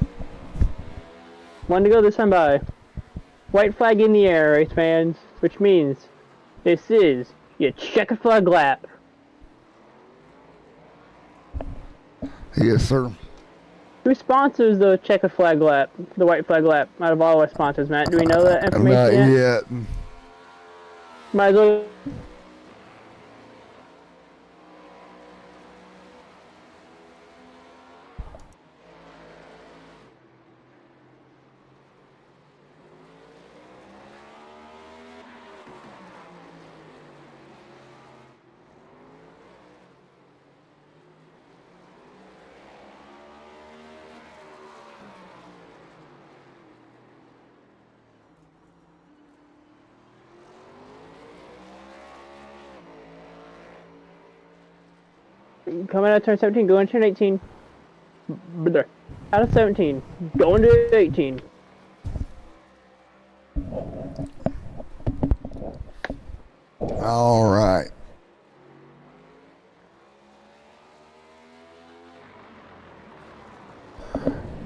One to go this time by. White flag in the air, race fans, which means this is your checkered flag lap. Yes, sir. Who sponsors the checkered flag lap, the white flag lap, out of all our sponsors, Matt? Do we know that information Not yet? yet. Might as well. Coming out of turn 17, going to turn 18. Out of 17, going to 18. All right.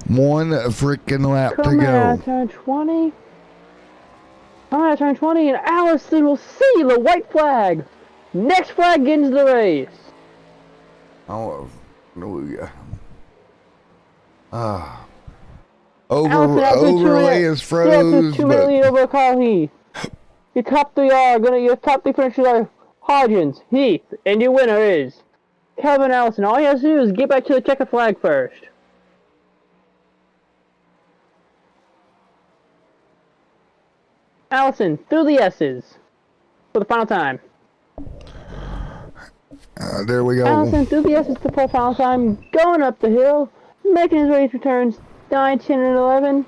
One freaking lap to Coming out of go. turn 20. Coming out of turn 20, and Allison will see the white flag. Next flag ends the race. Oh, hallelujah. Allison has a Overlay is froze, 2 minute but lead over Carl. Your top three finishers are Hodgins, Heath, and your winner is Kevin Allison. All he has to do is get back to the checkered flag first. Allison through the S's for the final time. there we go. Allison through the S's for the final time, going up the hill, making his way through turns 9, 10, and 11.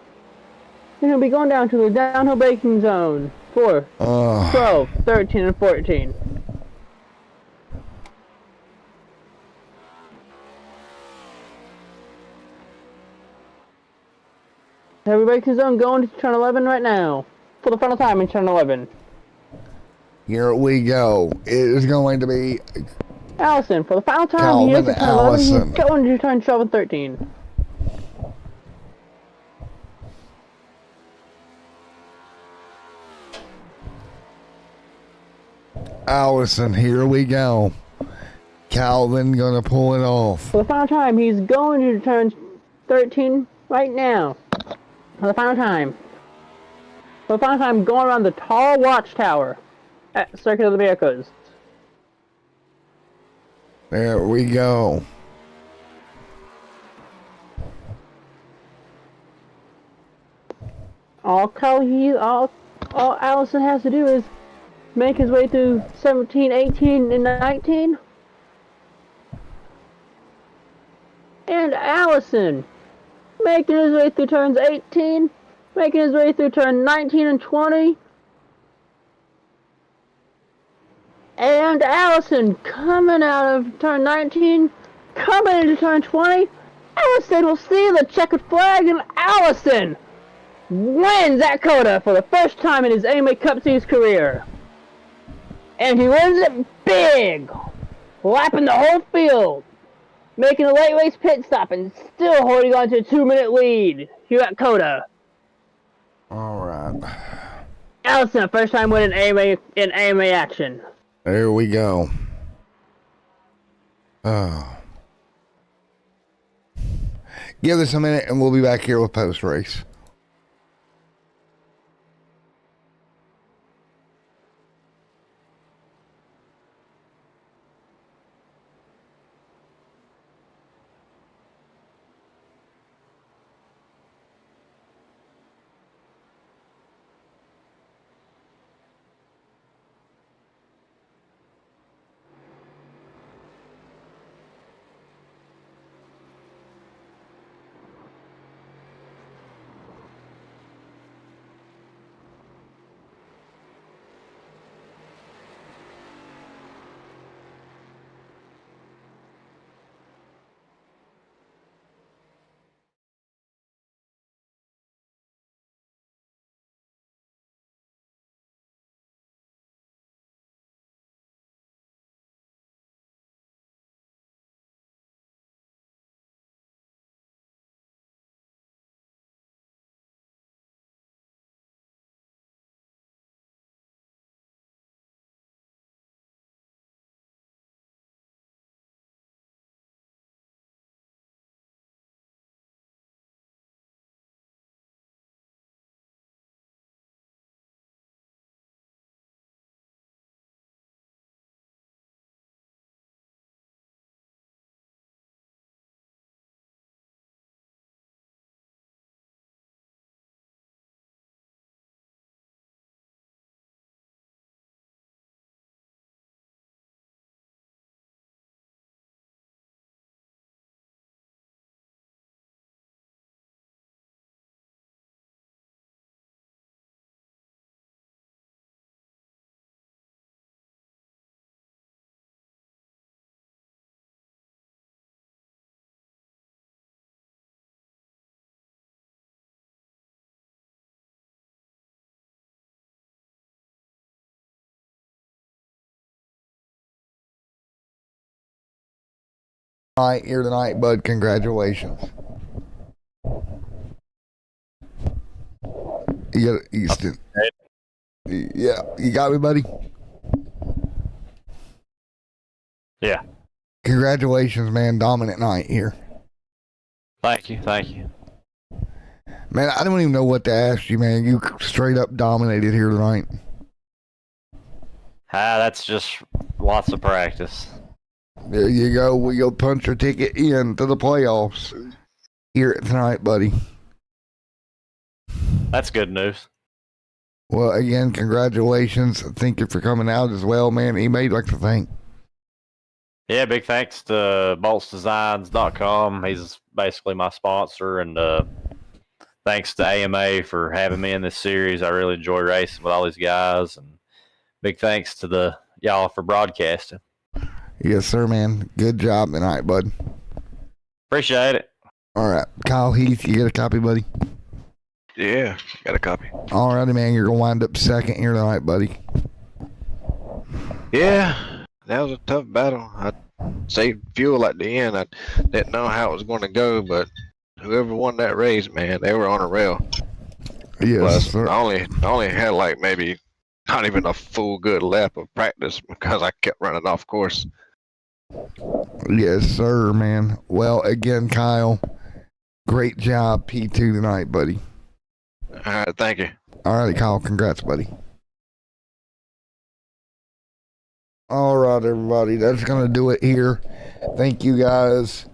And he'll be going down to the downhill braking zone for 12, 13, and 14. Heavy braking zone going to turn 11 right now for the final time in turn 11. Here we go. It is going to be Allison for the final time. Calvin He is at turn 11. Allison. He's going to turn 12 and 13. Allison. Here we go. Calvin gonna pull it off. For the final time, he's going to turn 13 right now. For the final time. For the final time, going around the tall watchtower at Circuit of the Americas. There we go. All Allison has to do is make his way through 17, 18, and 19. And Allison making his way through turns 18, making his way through turn 19 and 20. And Allison coming out of turn 19, coming into turn 20. Allison will see the checkered flag, and Allison wins at Cota for the first time in his AMA Cup Series career. And he wins it big, lapping the whole field, making a late race pit stop, and still holding on to a 2 minute lead here at Cota. All right. Allison, first time winning AMA action. There we go. Oh. Give this a minute and we'll be back here with post race. night here tonight, bud. Congratulations. You got Easton. Yeah, you got me, buddy. Yeah. Congratulations, man. Dominant night here. Thank you. Thank you. Man, I don't even know what to ask you, man. You straight up dominated here tonight. That's just lots of practice. There you go. We go punch your ticket in to the playoffs here tonight, buddy. That's good news. Well, again, congratulations. Thank you for coming out as well, man. Anybody you'd like to thank? Yeah, big thanks to boltsdesigns.com. He's basically my sponsor, and thanks to AMA for having me in this series. I really enjoy racing with all these guys, and big thanks to y'all for broadcasting. Yes, sir, man. Good job tonight, bud. Appreciate it. All right. Kyle Heath, you get a copy, buddy? Yeah, got a copy. All righty, man. You're going to wind up second here tonight, buddy. Yeah, that was a tough battle. I saved fuel at the end. I didn't know how it was going to go, but whoever won that race, man, they were on a rail. Yes, Plus, sir. I only had like maybe not even a full good lap of practice because I kept running off course. Yes, sir, man. Well, again, Kyle, great job P2 tonight, buddy. All right, thank you. All righty, Kyle. Congrats, buddy. All right, everybody. That's going to do it here. Thank you guys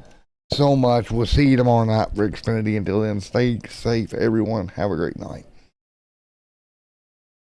so much. We'll see you tomorrow night for Xfinity. Until then, stay safe, everyone. Have a great night.